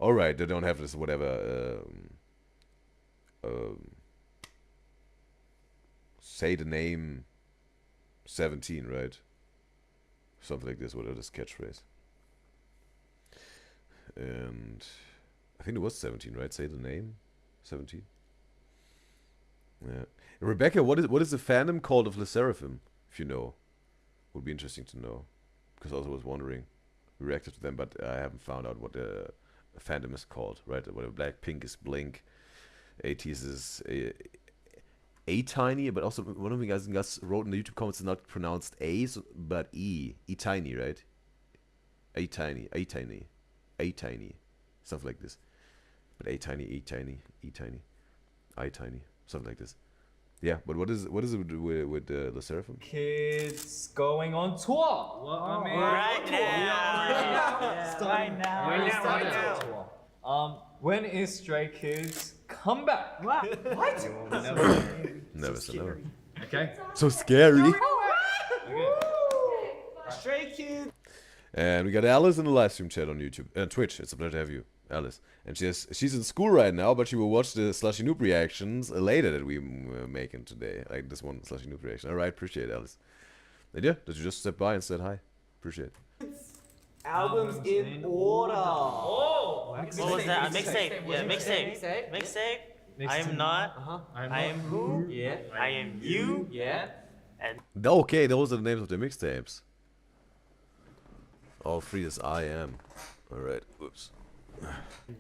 Alright, they don't have this whatever, say the name 17, right? Something like this, whatever this catchphrase. And I think it was 17, right? Say the name 17. Yeah. Rebecca, what is the fandom called of the Seraphim? If you know, would be interesting to know, because I also was wondering. We reacted to them, but I haven't found out what the fandom is called, right? Whatever Blackpink is Blink, ATEEZ is A-Tiny, but also one of you guys wrote in the YouTube comments it's not pronounced A, but E. E-Tiny, right? A-Tiny, A-Tiny, A-Tiny, something like this. But A-Tiny, E-Tiny, E-Tiny, I-Tiny, something like this. Yeah, but what is it with the Seraphim? Kids going on tour. Well, I mean, Right now. Right now. When is Stray Kids' comeback? What? Never say never. Okay. So scary. Okay. Stray Kids. And we got Alice in the live stream chat on YouTube, Twitch. It's a pleasure to have you, Alice. And she's in school right now, but she will watch the Slushy Noob reactions later that we making today. Like this one Slushy Noob reaction. Alright, appreciate it, Alice. Lydia, did you just step by and said hi? Appreciate it. Albums in order. Oh! What was that? Mixtape. Yeah, mixtape. Mixtape. Mixtape. I am not. I am who? Yeah. I am you. Yeah. And Okay, those are the names of the mixtapes. All three is I am. Alright, oops.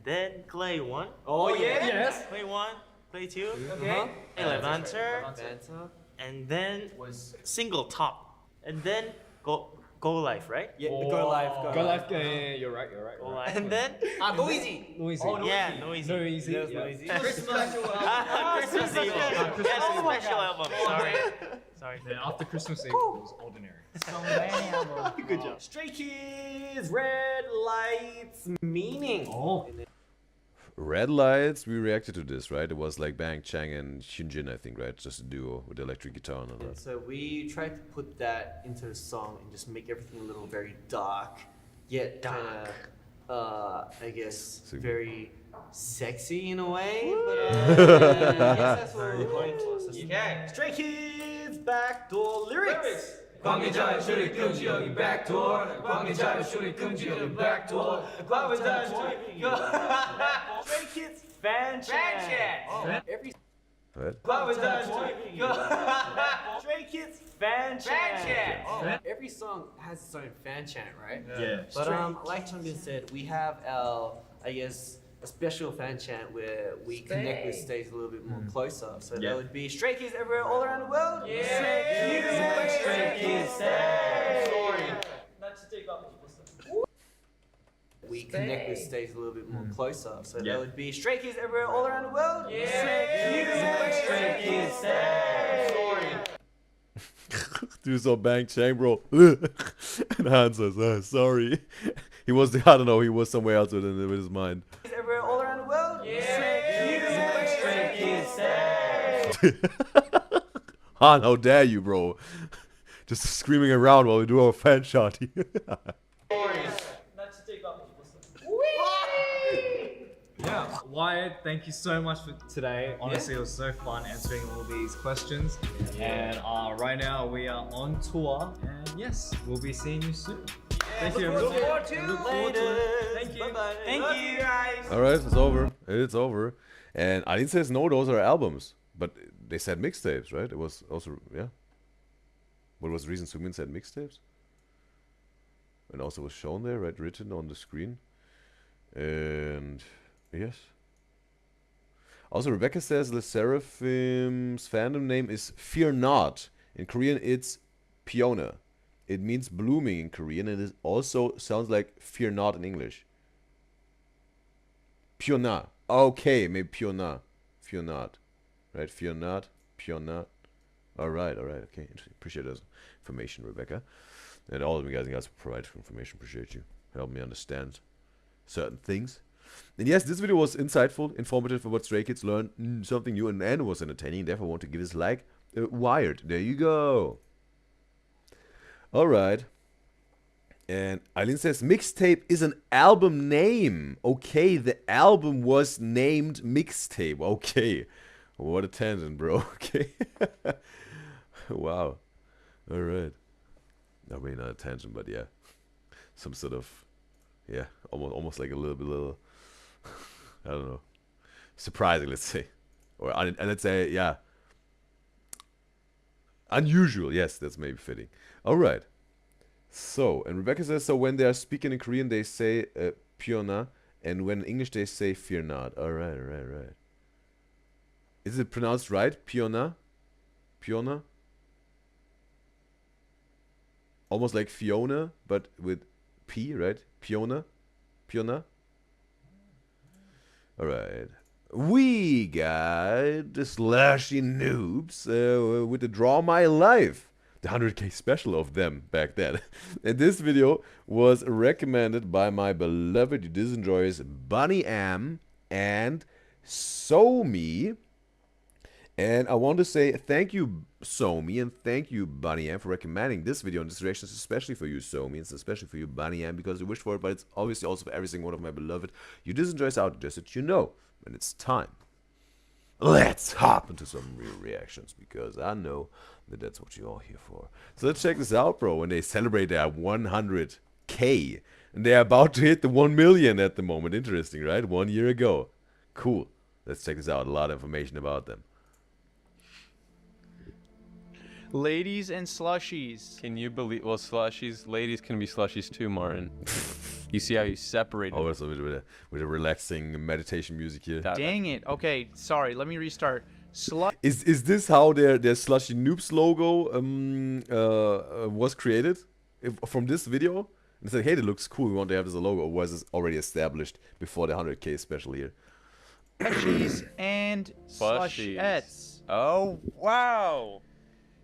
then Clay 1. Oh yeah. Yes. Clay 1. Clay 2. Okay. Levanter. Banter. And then Was single top. And then go life, right? yeah. Go live. Go live. Yeah, you're right. Go life. And then Noisy. Noisy. Oh, yeah, noisy. Noisy. Yes, Yeah. Noisy. Christmas Eve. Christmas Yes, Eve. special album. Sorry. Then after Christmas Eve, it was ordinary. So many albums. Good job. Stray Kids, Red Lights, Meaning. Oh. Red Lights, we reacted to this, right? It was like Bang Chang and Shinjin, I think, right? Just a duo with the electric guitar and all that. So we tried to put that into the song and just make everything a little very dark, yet kind of, I guess, So- very sexy in a way. But I guess that's what we're going for. So Stray Kids, Backdoor Lyrics. 관계자의 출입 금지 여기 backdoor 관계자의 출입 금지 여기 backdoor 관계자의 출입 Stray Kids fan chat. Every Right? 관계자의 출입 Stray Kids fan chat. Every song has its own fan chant, right? Yeah. But like Changbin said, we have our, I guess, a special fan chant where we connect with stays a little bit more closer. So Yeah. that would be Stray Kids everywhere, all around the world. Stray Kids stay. We connect with stays a little bit more closer. So Yeah. that would be Stray Kids everywhere, all around the world. Stray Kids stay. Do some Bang Chang, bro. And Han says, sorry. He was, I don't know, he was somewhere else with his mind. Everywhere, all around the world. Stray Kids stay. Han, how dare you, bro? Just screaming around while we do our fan shot. Yeah, Wyatt, thank you so much for today. Honestly, it was so fun answering all these questions. And right now we are on tour, and yes, we'll be seeing you soon. Thank you, everyone. Look forward to Look forward to it. later. Thank you. Bye-bye. Thank Love you. guys. Alright, it's over. It's over. And Aline says, no, those are albums. But they said mixtapes, right? It was also, yeah. What was the reason Sumin said mixtapes? And also was shown there, right, written on the screen. And yes. Also, Rebecca says the Seraphim's fandom name is Fear Not. In Korean, it's Piona. It means blooming in Korean, and it also sounds like Fear Not in English. Piona. Okay, maybe Piona. Fear Not. Right, Fear Not. Piona. Alright, okay, interesting. Appreciate that information, Rebecca. And all of you guys provide information. Appreciate you. Help me understand certain things. And yes, this video was insightful, informative about Stray Kids, learned something new, and was entertaining. Therefore, I want to give this like wired. There you go. Alright. And Eileen says, mixtape is an album name. Okay, the album was named Mixtape. Okay. What a tangent, bro. Okay. Wow. Alright. I mean, not a tangent, but yeah. Some sort of, yeah, almost like a little, I don't know, surprising, let's say. Or, and let's say, yeah. Unusual, yes, that's maybe fitting. Alright. So, and Rebecca says, so when they are speaking in Korean, they say Piona, and when in English, they say Fear Not. Alright. Is it pronounced right? Piona? Piona? Almost like Fiona, but with P, right? Piona? Piona? Alright. We got the Slushy Noobz with the Draw My Life. The 100k special of them back then. And this video was recommended by my beloved Udyzyz enjoyers Bunny Am and Somi. And I want to say thank you, Somi, and thank you, Bunny Am, for recommending this video and this reaction, especially for you, Somi, and especially for you, Bunny Am, because you wished for it, but it's obviously also for every single one of my beloved Udyzyz enjoyers out there, just that you know. And it's time. Let's hop into some real reactions, because I know that that's what you're all here for. So let's check this out, bro. When they celebrate their 100k, and they're about to hit the 1 million at the moment. Interesting, right? 1 year ago. Cool. Let's check this out. A lot of information about them. Ladies and slushies. Can you believe? Well, slushies, ladies can be slushies too, Martin. You see how you separate? Oh, so with a relaxing meditation music here. Dang it. Okay, sorry. Let me restart. Is this how their Slushy Noobz logo was created? From this video? And said, hey, that looks cool. We want to have this as a logo. Or was this already established before the 100k special here? Slushies and slushettes. Oh, wow.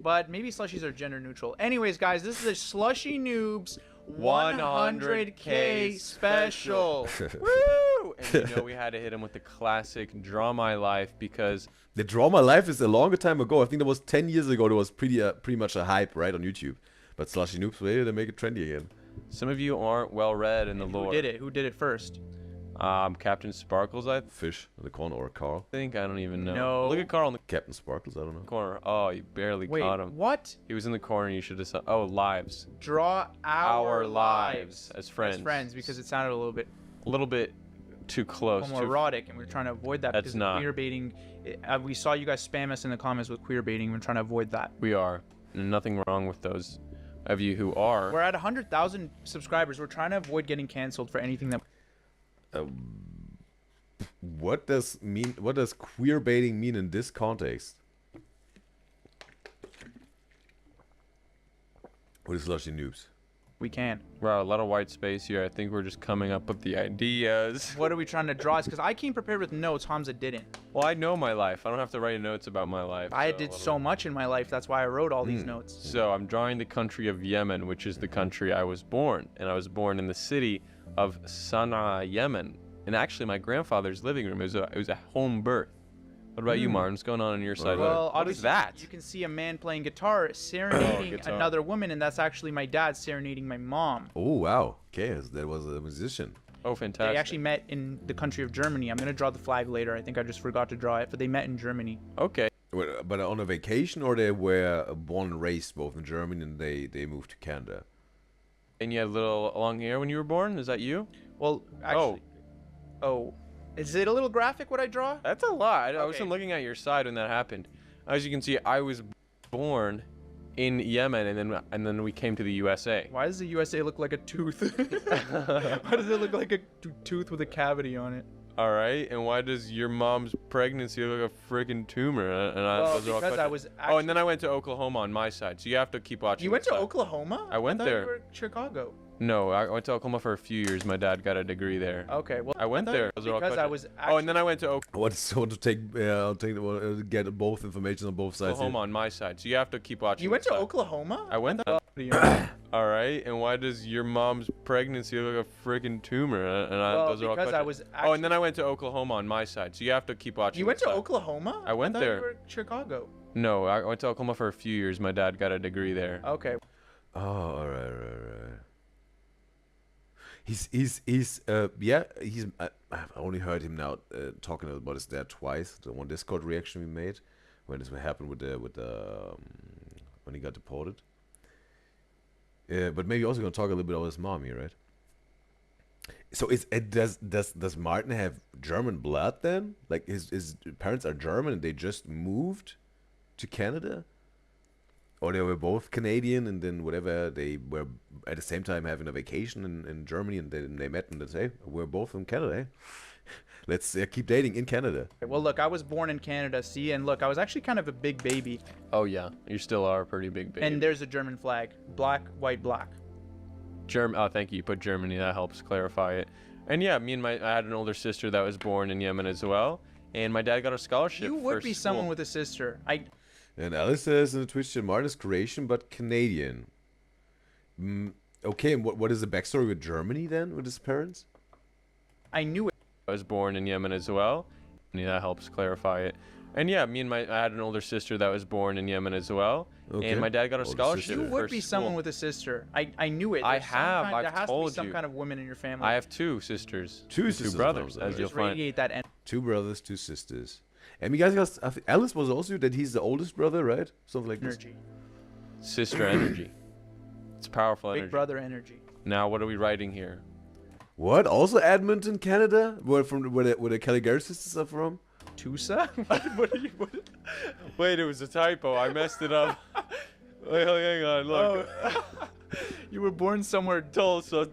But maybe slushies are gender neutral. Anyways, guys, this is a Slushy Noobz 100k special. Woo! And you know we had to hit him with the classic Draw My Life, because the Draw My Life is a longer time ago. I think that was 10 years ago. There was pretty much a hype, right, on YouTube. But Slushy Noobz, they make it trendy again. Some of you aren't well read in the lore. Who did it first? Captain Sparkles, I Fish in the corner, or Carl. think. I don't even know. No. Look at Carl in the Captain Sparkles, I don't know. corner. Oh, you barely Wait, caught him. what? He was in the corner. You should have said, oh, lives. Draw our lives as friends. As friends, because it sounded a little bit Too close. homoerotic, and we're trying to avoid that. That's because not. Queer baiting. We saw you guys spam us in the comments with queer baiting. We're trying to avoid that. We are. And nothing wrong with those of you who are. We're at 100,000 subscribers. We're trying to avoid getting canceled for anything that. What does queer baiting mean in this context? What is Slushy Noobz? We can. Wow, a lot of white space here. I think we're just coming up with the ideas. What are we trying to draw? It's because I came prepared with notes. Hamza didn't. Well, I know my life. I don't have to write notes about my life. I did so much in my life. That's why I wrote all these notes. So I'm drawing the country of Yemen, which is the country I was born. And I was born in the city of Sana'a, Yemen. And actually, my grandfather's living room, it was a home birth. What about you, Martin? What's going on your side? Well, what is that? You can see a man playing guitar serenading another woman, and that's actually my dad serenading my mom. Oh, wow. Okay, that was a musician. Oh, fantastic. They actually met in the country of Germany. I'm going to draw the flag later. I think I just forgot to draw it, but they met in Germany. Okay. But on a vacation, or they were born and raised both in Germany and they moved to Canada? And you had a little long hair when you were born? Is that you? Well, actually... Oh. Is it a little graphic what I draw? That's a lot. I wasn't looking at your side when that happened. As you can see, I was born in Yemen, and then we came to the USA. Why does the USA look like a tooth? Why does it look like a tooth with a cavity on it? All right, and why does your mom's pregnancy look like a freaking tumor? Well, those are all because I questions. was Oh, and then I went to Oklahoma on my side, so you have to keep watching. You went to this side. Oklahoma? I went thought there. You were in Chicago. No, I went to Oklahoma for a few years. My dad got a degree there. Okay, well I went there. Those are all because I questions. was Oh, and then I went to I want to take, I'll take, get both information on both sides. Oklahoma on my side, so you have to keep watching. You went this to side. Oklahoma? I went there. Well, All right, and why does your mom's pregnancy look like a freaking tumor? Those are all because I questions. was Oh, and then I went to Oklahoma on my side, so you have to keep watching. You went this to side. Oklahoma? I went thought there. You were in Chicago. No, I went to Oklahoma for a few years. My dad got a degree there. Okay. Oh, all right. He's I've only heard him now talking about his dad twice. The one Discord reaction we made when this happened with the when he got deported. But maybe also gonna talk a little bit about his mom here, right? So does Martin have German blood then? Like his parents are German and they just moved to Canada? Or they were both Canadian and then whatever, they were at the same time having a vacation in Germany and they met and they say, we're both from Canada, eh? Let's keep dating in Canada. Well, look, I was born in Canada, see, and look, I was actually kind of a big baby. Oh yeah, you still are a pretty big baby. And there's a German flag. Black, white, black. Oh, thank you. You put Germany. That helps clarify it. And yeah, I had an older sister that was born in Yemen as well. And my dad got a scholarship. You would be school. someone with a sister. And Alice says in the Twitch chat, Martin is Croatian but Canadian. Okay, and what is the backstory with Germany then, with his parents? I knew it. I was born in Yemen as well. And that helps clarify it. And yeah, I had an older sister that was born in Yemen as well. Okay. And my dad got a scholarship. You would be someone with a sister. I knew it. I There's have. There has told to be some you. kind of women in your family. I have two sisters. Two brothers, as you'll Just find. radiate that. Two brothers, two sisters. And you guys got, I think Alice was also that he's the oldest brother, right? Something like this. Energy. Sister energy. It's powerful energy. Big brother energy. Now, what are we writing here? What? Also Edmonton, Canada? Where the Caligari sisters are from? Tusa? Wait, it was a typo. I messed it up. Wait, hang on. Look. You were born somewhere. Tulsa.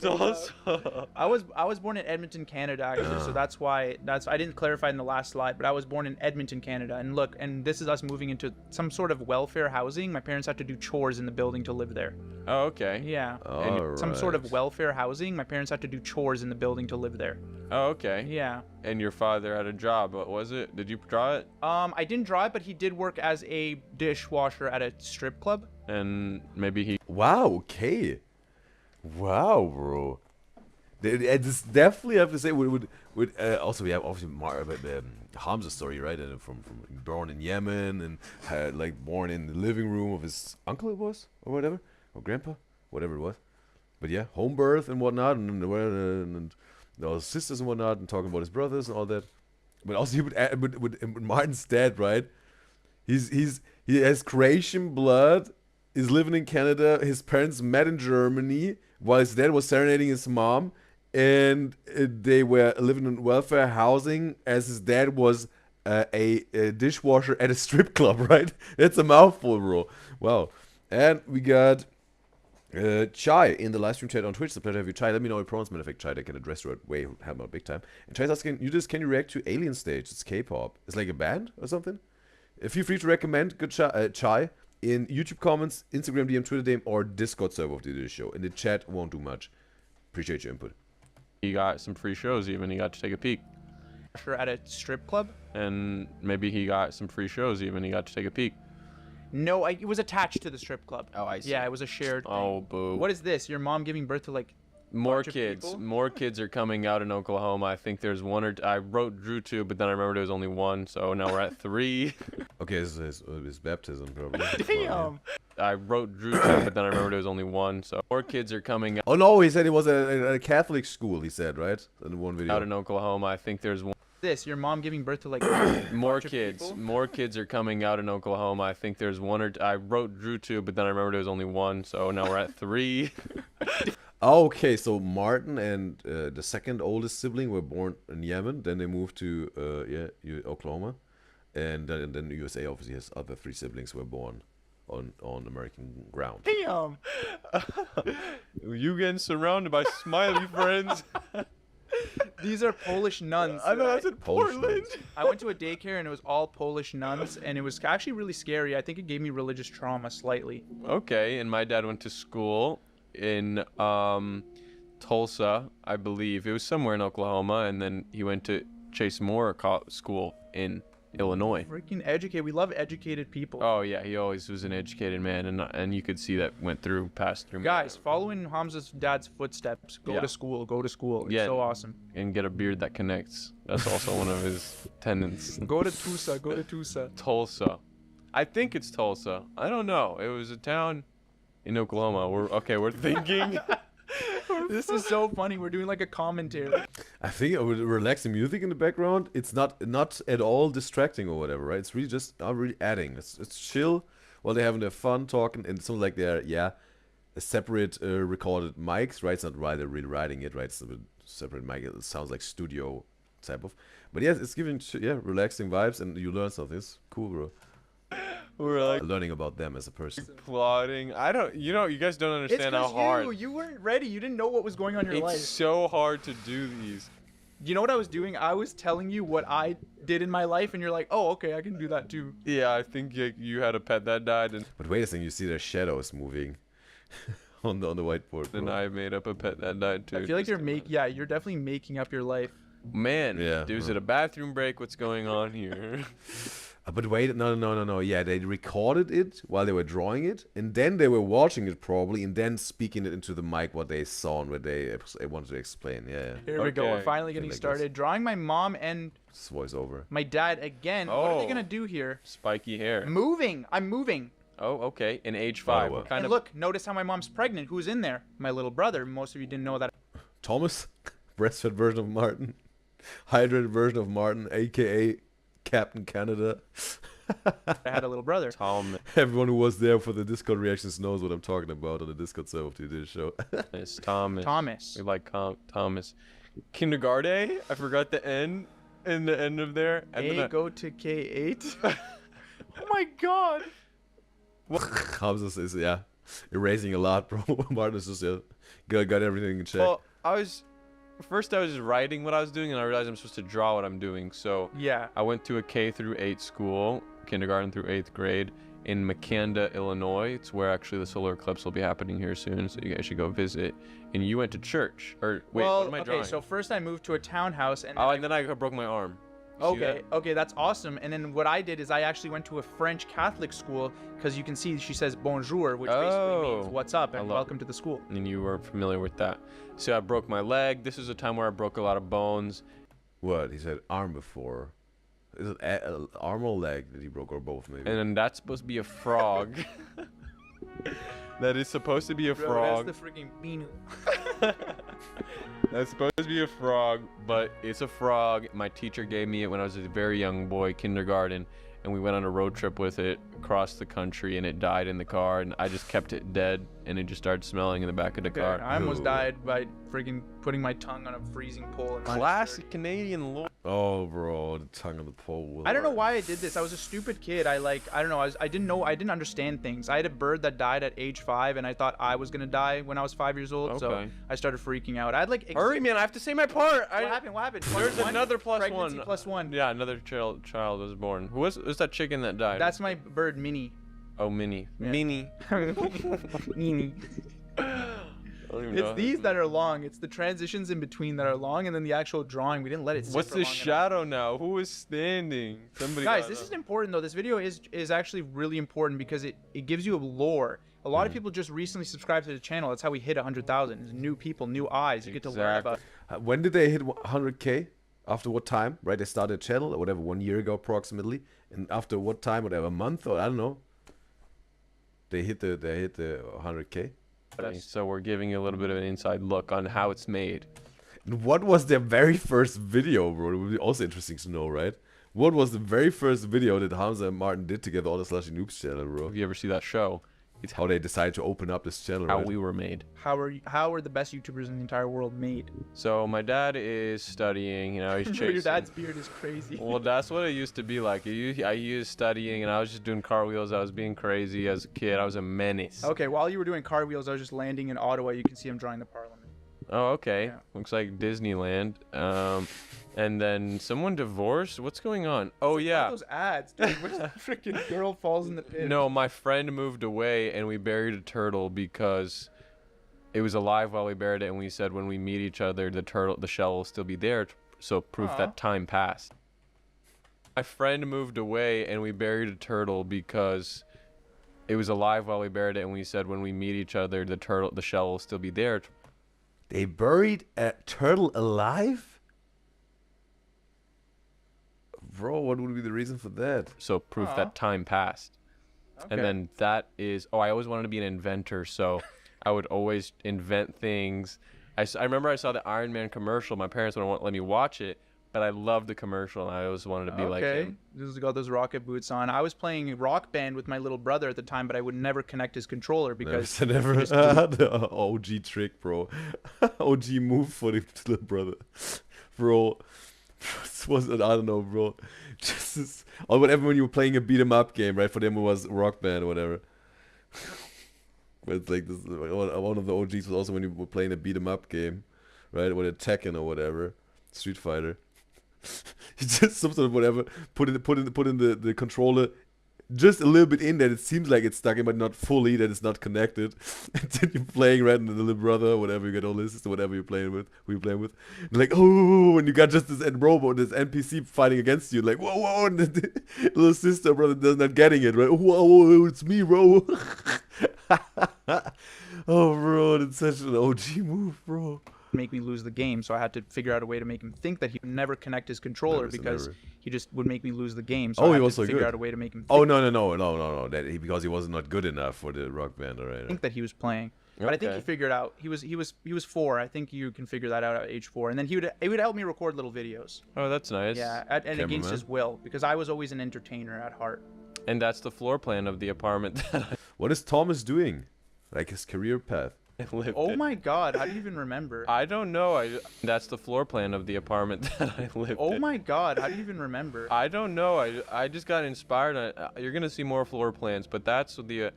I was born in Edmonton, Canada, actually, so that's why I didn't clarify in the last slide, but I was born in Edmonton, Canada. And look, and this is us moving into some sort of welfare housing. My parents had to do chores in the building to live there. Oh, okay. Yeah. All Some sort of right. welfare housing. My parents had to do chores in the building to live there. Oh, okay. Yeah. And your father had a job. What was it? Did you draw it? I didn't drive, but he did work as a dishwasher at a strip club. And maybe he... Wow, okay. Wow, bro. This definitely have to say also we have obviously Hamza's story, right? And from born in Yemen and had like born in the living room of his uncle it was or whatever or grandpa, whatever it was. But yeah, home birth and whatnot, and those sisters and whatnot, and talking about his brothers and all that. But also he would add, with Martin's dad, right? He has Croatian blood. Is living in Canada. His parents met in Germany while his dad was serenading his mom, and they were living in welfare housing as his dad was a dishwasher at a strip club, right? That's a mouthful, bro. Wow. And we got Chai in the live stream chat on Twitch. It's a pleasure to have you, Chai. Let me know your pronouns. Matter of fact, Chai, they can address you way help out big time. And Chai's asking, can you react to Alien Stage? It's K-pop. It's like a band or something? Feel free to recommend good Chai. In YouTube comments, Instagram DM, Twitter DM, or Discord server of the Udyzyz show. In the chat, won't do much. Appreciate your input. He got some free shows even. He got to take a peek. At a strip club? And maybe he got some free shows even. He got to take a peek. No, it was attached to the strip club. Oh, I see. Yeah, it was a shared thing. Oh, boo. What is this? Your mom giving birth to like More bunch of kids. people? More kids are coming out in Oklahoma. I think there's one or I drew two, but then I remembered there was only one, so now we're at 3. Okay, his baptism, probably. Damn. I drew two, but then I remembered there was only one, so more kids are coming Oh no, he said it was a Catholic school, he said, right? In one video. out in Oklahoma. I think there's one. This, your mom giving birth to like More bunch of kids. people? More kids are coming out in Oklahoma. I think there's one or I drew two, but then I remembered there was only one, so now we're at 3. Okay, so Martin and the second oldest sibling were born in Yemen. Then they moved to Oklahoma, and then the USA obviously has other 3 siblings were born on American ground. Damn. You getting surrounded by smiley friends. These are Polish nuns. I know that's in Polish Portland. nuns. I went to a daycare and it was all Polish nuns, and it was actually really scary. I think it gave me religious trauma slightly. Okay, and my dad went to school in Tulsa, I believe. It was somewhere in Oklahoma, and then he went to Chase Moore School in Illinois. Freaking educated. We love educated people. Oh yeah, he always was an educated man, and you could see that passed through. Guys, follow in Hamza's dad's footsteps. Go to school. Go to school. It's so awesome. And get a beard that connects. That's also one of his tenets. Go to Tulsa. Go to Tulsa. Tulsa. I think it's Tulsa. I don't know. It was a town in Oklahoma. We're thinking. This is so funny. We're doing like a commentary. I think with relaxing music in the background, it's not at all distracting or whatever, right? It's really just not really adding. It's chill while they're having their fun talking, and something like they're separate recorded mics, right? It's not right they're really writing it, right? It's a separate mic. It sounds like studio type of. But yes, it's giving relaxing vibes, and you learn something. It's cool, bro. We're like learning about them as a person. Plotting. You guys don't understand how hard. You weren't ready. You didn't know what was going on in your life. It's so hard to do these. You know what I was doing? I was telling you what I did in my life, and you're like, oh, okay, I can do that too. Yeah, I think you had a pet that died, But wait a second, you see their shadows moving on the whiteboard. And I made up a pet that died too. I feel like you're definitely making up your life. Man, is it a bathroom break? What's going on here? But wait, no. Yeah, they recorded it while they were drawing it, and then they were watching it probably, and then speaking it into the mic what they saw and what they wanted to explain. Yeah. Here we go. We're finally getting started. Drawing my mom and voiceover. My dad again. What are they gonna do here? Spiky hair. Moving. I'm moving. Oh, okay. In age 5. What kind and look, notice how my mom's pregnant. Who's in there? My little brother. Most of you didn't know that. Thomas, breastfed version of Martin, hydrated version of Martin, aka Captain Canada. I had a little brother. Tom. Everyone who was there for the Discord reactions knows what I'm talking about on the Discord server of today's show. It's Thomas. Thomas. We like Thomas. Kindergarten. I forgot the N in the end of there. A go to K8. Oh my god. Hamza is erasing a lot, bro. Martin is just got everything in check. Well, I was just writing what I was doing, and I realized I'm supposed to draw what I'm doing. So I went to a K through 8 school, kindergarten through 8th grade, in Makanda, Illinois. It's where actually the solar eclipse will be happening here soon, so you guys should go visit. And you went to church, or wait, what am I drawing? Okay, so first I moved to a townhouse, and then I broke my arm. Okay, that's awesome. And then what I did is I actually went to a French Catholic school, because you can see she says bonjour, which basically means what's up and welcome to the school. And you were familiar with that. So I broke my leg. This was a time where I broke a lot of bones. What? He said arm before. Is it arm or leg that he broke, or both maybe? And then that's supposed to be a frog. That is supposed to be a frog. That's the freaking bean. That's supposed to be a frog, but it's a frog. My teacher gave me it when I was a very young boy, kindergarten, and we went on a road trip with it across the country, and it died in the car, and I just kept it dead, and it just started smelling in the back of the car. I almost died by freaking putting my tongue on a freezing pole. Classic Canadian lore. Oh, bro, the tongue on the pole. I don't know why I did this. I was a stupid kid. I don't know. I didn't understand things. I had a bird that died at age 5, and I thought I was gonna die when I was 5 years old. So I started freaking out. I had like. Hurry, man! I have to say my part. What happened? There's another Pregnancy +1. Yeah, another child was born. Who was that chicken that died? That's my bird, Minnie. Oh, Minnie. Yeah. Minnie. Minnie. It's these that are long. It's the transitions in between that are long, and then the actual drawing. We didn't let it sit What's for the long shadow now? Who is standing? Somebody. Guys, this is important though. This video is actually really important because it gives you a lore. A lot of people just recently subscribed to the channel. That's how we hit 100,000. New people, new eyes. You get to learn about. When did they hit 100K? After what time? Right, they started a channel or whatever, 1 year ago approximately. And after what time? Whatever, a month or I don't know. They hit the 100K. So we're giving you a little bit of an inside look on how it's made. And what was their very first video, bro? It would be also interesting to know, right? What was the very first video that Hamza and Martin did together on the Slushy Noobz channel, bro? If you ever see that show, It's How they decided to open up this channel, how right? we were made. How are the best YouTubers in the entire world made? So my dad is studying, you know, he's Bro, chasing. your dad's beard is crazy. Well, that's what it used to be like. I used studying, and I was just doing cartwheels. I was being crazy as a kid. I was a menace. Okay, while you were doing cartwheels, I was just landing in Ottawa. You can see him drawing the Parliament. Oh, okay. Yeah. Looks like Disneyland. And then someone divorced. What's going on? Oh yeah. Those ads, dude. Which freaking girl falls in the pit? No, my friend moved away, and we buried a turtle because it was alive while we buried it, and we said when we meet each other, the shell will still be there, so proof that time passed. My friend moved away, and we buried a turtle because it was alive while we buried it, and we said when we meet each other, the shell will still be there. They buried a turtle alive? Bro, what would be the reason for that? So proof that time passed. And then that is, I always wanted to be an inventor, so I would always invent things. I remember I saw the Iron Man commercial. My parents wouldn't let me watch it, but I loved the commercial, and I always wanted to be like him. This has got those rocket boots on. I was playing Rock Band with my little brother at the time, but I would never connect his controller because Never the OG trick, bro. OG move for the little brother. Bro. This was, I don't know, bro. Just this, or whatever, when you were playing a beat 'em up game, right? For them it was Rock Band or whatever. But it's like this, one of the OGs was also when you were playing a beat 'em up game, right? With a Tekken or whatever, Street Fighter. You just some sort of whatever put in the controller just a little bit in that it seems like it's stuck in, but not fully, that it's not connected. And then you're playing right, and the little brother, whatever, you get all this, whatever you're playing with, and like, oh, and you got just this robot, this NPC fighting against you, like, whoa, and the little sister, brother, does not getting it, right? Whoa, it's me, bro. Oh, bro, that's such an OG move, bro. make me lose the game, so I had to figure out a way to make him think that he would never connect his controller because he just would make me lose the game. So I had to figure out a way to make him think no. Because he was not good enough for the Rock Band, right? think that he was playing. But I think he figured out he was 4. I think you can figure that out at age 4. And then he would help me record little videos. Oh, that's nice. Yeah, and against his will, because I was always an entertainer at heart. And that's the floor plan of the apartment that What is Thomas doing? Like his career path? I lived Oh in. my God, how do you even remember? I don't know. That's the floor plan of the apartment that I lived in. Oh my God, how do you even remember? I don't know. I just got inspired. You're gonna see more floor plans, but that's the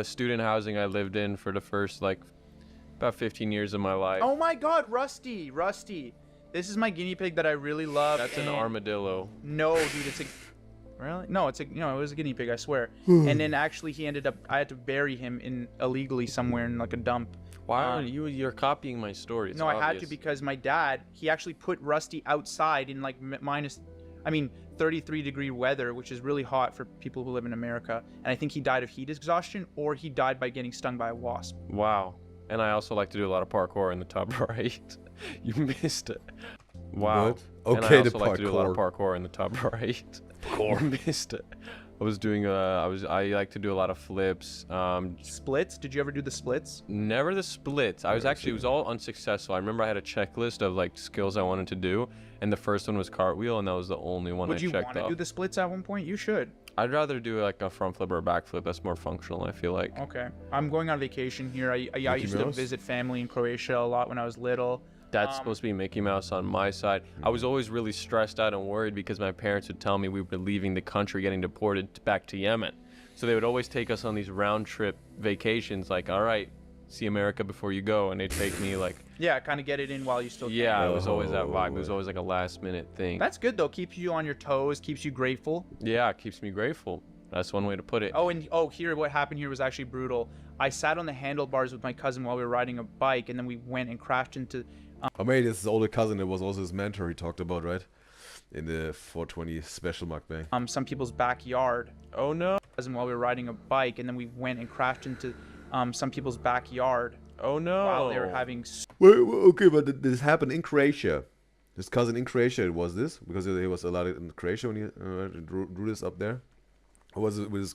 student housing I lived in for the first about 15 years of my life. Oh my God, Rusty. This is my guinea pig that I really love. That's an armadillo. No, dude, it's a. Really? No, it was a guinea pig, I swear. And then actually I had to bury him illegally somewhere in like a dump. Why are you're copying my story? It's no, obvious. I had to because my dad, he actually put Rusty outside in like 33-degree weather, which is really hot for people who live in America. And I think he died of heat exhaustion, or he died by getting stung by a wasp. Wow. And I also like to do a lot of parkour in the top right. You missed it. Wow. What? Okay, and I the also like to do a lot of parkour. parkour in the top right. You missed it. I was doing I like to do a lot of flips. Splits? Did you ever do the splits? Never the splits. It was all unsuccessful. I remember I had a checklist of skills I wanted to do, and the first one was cartwheel, and that was the only one I checked off. Would you want to do the splits at one point? You should. I'd rather do a front flip or a back flip. That's more functional, I feel like. Okay. I'm going on vacation here. I used to visit family in Croatia a lot when I was little. That's supposed to be Mickey Mouse on my side. I was always really stressed out and worried because my parents would tell me we were leaving the country, getting deported back to Yemen. So they would always take us on these round trip vacations, all right, see America before you go. And they'd take me yeah, kind of get it in while you still can. Yeah, it was always that vibe. It was always a last minute thing. That's good though. Keeps you on your toes, keeps you grateful. Yeah, it keeps me grateful. That's one way to put it. What happened here was actually brutal. I sat on the handlebars with my cousin while we were riding a bike, and then we went and crashed into... Maybe this older cousin that was also his mentor he talked about, right? In the 420 special mukbang. some people's backyard. Oh no. Cousin while we were riding a bike, and then we went and crashed into some people's backyard. Oh no. While they were having... Wait, okay, but this happened in Croatia. His cousin in Croatia was this? Because he was allowed in Croatia when he drew this up there? Or was it with his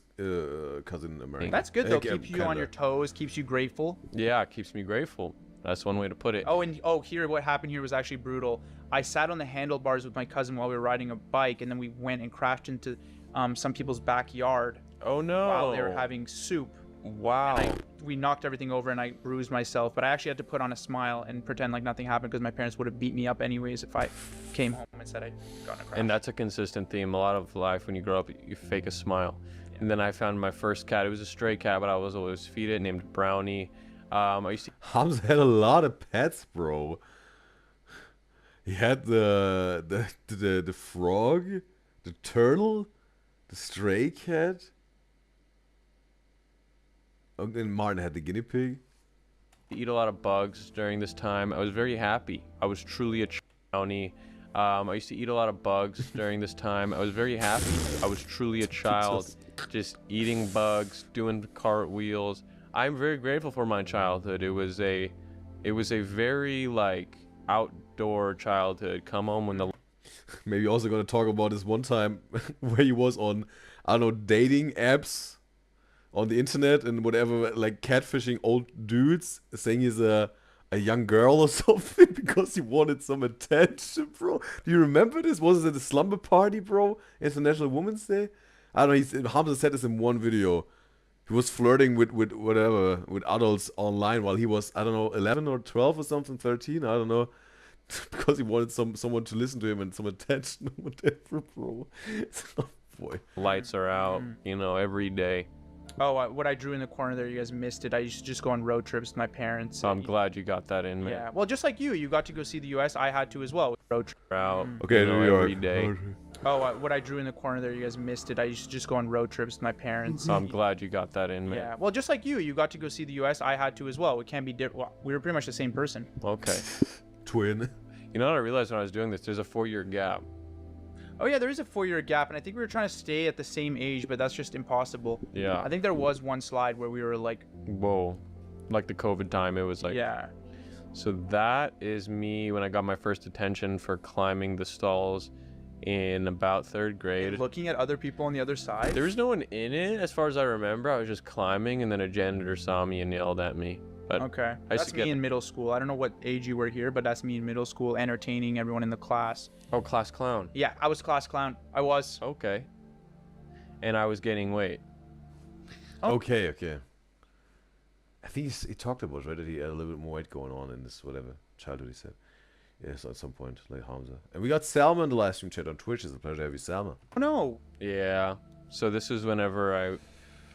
cousin in America? That's good though. Keeps you on your toes, keeps you grateful. Yeah, it keeps me grateful. That's one way to put it. What happened here was actually brutal. I sat on the handlebars with my cousin while we were riding a bike, and then we went and crashed into some people's backyard. Oh no. While they were having soup. Wow. We knocked everything over and I bruised myself, but I actually had to put on a smile and pretend like nothing happened because my parents would have beat me up anyways if I came home and said I got in a crash. And that's a consistent theme. A lot of life, when you grow up, you fake a smile. And then I found my first cat. It was a stray cat, but I was always feed it, named Brownie. I used to Hamza had a lot of pets, bro. He had the frog, the turtle, the stray cat. And Martin had the guinea pig. eat a lot of bugs during this time. I was very happy. I was truly a brownie. I used to eat a lot of bugs during this time. I was very happy. I was truly a child, just eating bugs, doing cartwheels. I'm very grateful for my childhood. It was a very like outdoor childhood. Come home when the Maybe also gonna talk about this one time where he was on, I don't know, dating apps on the internet and whatever, like catfishing old dudes, saying he's a young girl or something because he wanted some attention, bro. Do you remember this? Was it at the slumber party, bro? International Women's Day? I don't know, Hamza said this in one video. He was flirting with whatever, with adults online while he was, I don't know, 11 or 12 or something, 13, I don't know. Because he wanted someone to listen to him and some attention or whatever, bro. Oh, boy. lights are out, you know, every day. Oh, what I drew in the corner there, you guys missed it. I used to just go on road trips with my parents. So I'm glad you got that in, man. Yeah, well, just like you got to go see the U.S. I had to as well. Road trip. Out, Okay, you know, New York. every day. Oh, what I drew in the corner there, you guys missed it. I used to just go on road trips with my parents. So I'm glad you got that in, man. Yeah, well, just like you got to go see the U.S. I had to as well. It can't be different. Well, we were pretty much the same person. Okay. Twin. You know what I realized when I was doing this? There's a 4-year gap. Oh yeah, there is a 4-year gap, and I think we were trying to stay at the same age, but that's just impossible. Yeah. I think there was one slide where we were like, Whoa. Like the COVID time, it was like... yeah. So that is me when I got my first attention for climbing the stalls in about 3rd grade. Looking at other people on the other side. There was no one in it, as far as I remember. I was just climbing, and then a janitor saw me and yelled at me. But Okay, I used that's to me get... in middle school. I don't know what age you were here, but that's me in middle school, entertaining everyone in the class. Oh, class clown. Yeah, I was class clown. I was. Okay. And I was gaining weight. Oh. Okay. I think he talked about, right, that he had a little bit more weight going on in this, whatever, childhood, he said. Yes, at some point, like Hamza. And we got Salma in the live stream chat on Twitch. It's a pleasure to have you, Salma. Oh no. Yeah. So this is whenever I...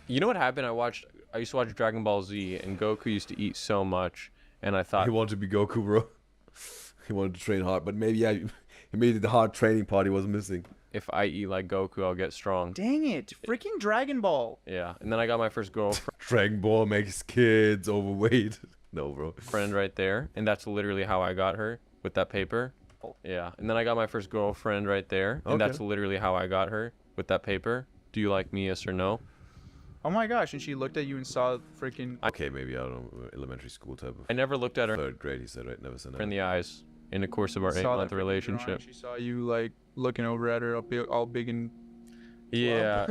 You know what happened? I used to watch Dragon Ball Z, and Goku used to eat so much, and I thought... He wanted to be Goku, bro. He wanted to train hard, but maybe, yeah, he made it the hard training part he was missing. If I eat like Goku, I'll get strong. Dang it. Freaking Dragon Ball. Yeah. And then I got my first girlfriend Dragon Ball makes kids overweight. No, bro. right there, and that's literally how I got her, with that paper. Yeah. And then I got my first girlfriend right there, and that's literally how I got her, with that paper. Do you like me, yes or no? Oh my gosh, and she looked at you and saw freaking... Okay, maybe, I don't know, elementary school type of... I never looked at her 3rd grade, he said, right? Never said in the eyes in the course of our saw 8-month that freaking relationship. drawing. She saw you like looking over at her all big and... Yeah.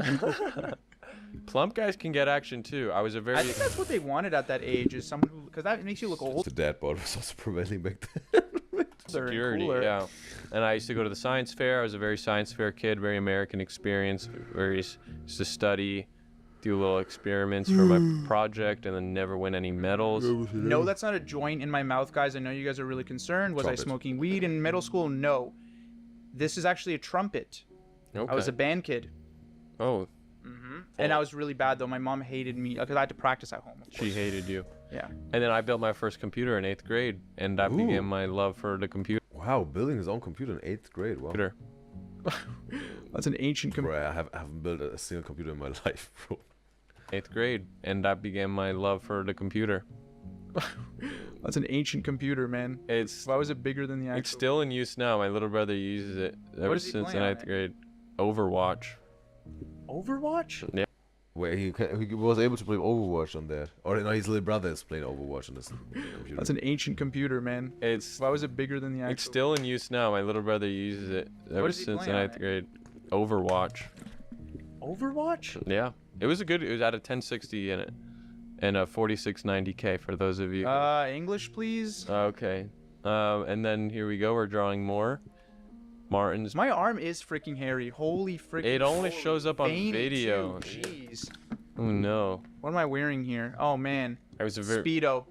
Plump guys can get action too. I was a very... I think that's what they wanted at that age, is someone who... Because that makes you look old. The dad bod was also prevailing back then. Security, yeah. And I used to go to the science fair. I was a very science fair kid, very American experience, where I used to study, do little experiments for my project, and then never win any medals. No, that's not a joint in my mouth, guys. I know you guys are really concerned. Was Trumpet. I smoking weed in middle school? No. This is actually a trumpet. Okay. I was a band kid. Oh, And I was really bad, though. My mom hated me because I had to practice at home. she hated you. Yeah. And then I built my first computer in 8th grade, and that began my love for the computer. Wow, building his own computer in 8th grade. Wow. That's an ancient computer. Bro, I haven't built a single computer in my life, bro. 8th grade, and that began my love for the computer. That's an ancient computer, man. It's Why was it bigger than the actual? It's still in use now. My little brother uses it ever does he since play in on 9th it? grade. Overwatch. Overwatch? Yeah. Where he was able to play Overwatch on that. Or no, his little brother is playing Overwatch on this computer. That's an ancient computer, man. It's Why was it bigger than the actual? It's still in use now. My little brother uses it ever does he since play in on 9th it? grade. Overwatch. Overwatch? Yeah. It was at a 1060 in it. And a 4690K for those of you. English, please. Okay. And then here we go. We're drawing more. Martin's. My arm is freaking hairy. Holy freaking. It only shows up on vein video. too. Jeez. Oh no. What am I wearing here? Oh man. I was a very Speedo.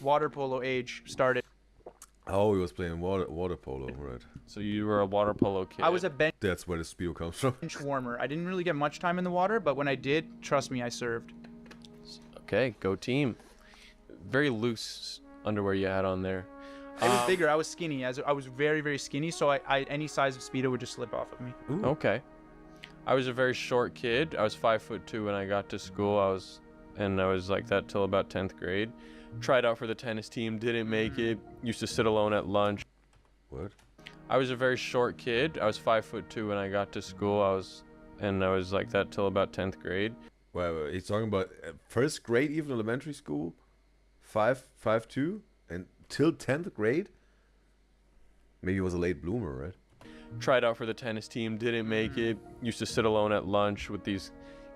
Water polo age started. Oh, he was playing water polo, right? So you were a water polo kid. I was a bench That's where the speedo comes from. warmer. I didn't really get much time in the water, but when I did, trust me, I served. Okay, go team. Very loose underwear you had on there. I was bigger. I was skinny. I was very, very skinny, so any size of Speedo would just slip off of me. Okay. I was a very short kid. I was 5'2" when I got to school. I was like that till about 10th grade. Tried out for the tennis team, didn't make it. Used to sit alone at lunch. What? I was a very short kid. I was 5'2" when I got to school. I was like that till about 10th grade. Wait, he's talking about first grade, even elementary school? 5'2", and till 10th grade? Maybe he was a late bloomer, right? Tried out for the tennis team, didn't make it. Used to sit alone at lunch with these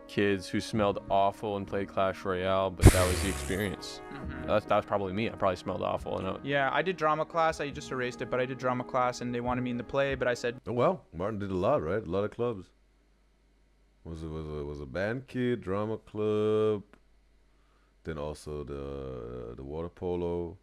kids who smelled awful and played Clash Royale, but that was the experience. That was probably me. I probably smelled awful. Yeah, I did drama class. I just erased it, but I did drama class, and they wanted me in the play, but I said, Oh, well, Martin did a lot, right? A lot of clubs. Was a band kid, drama club, then also the water polo.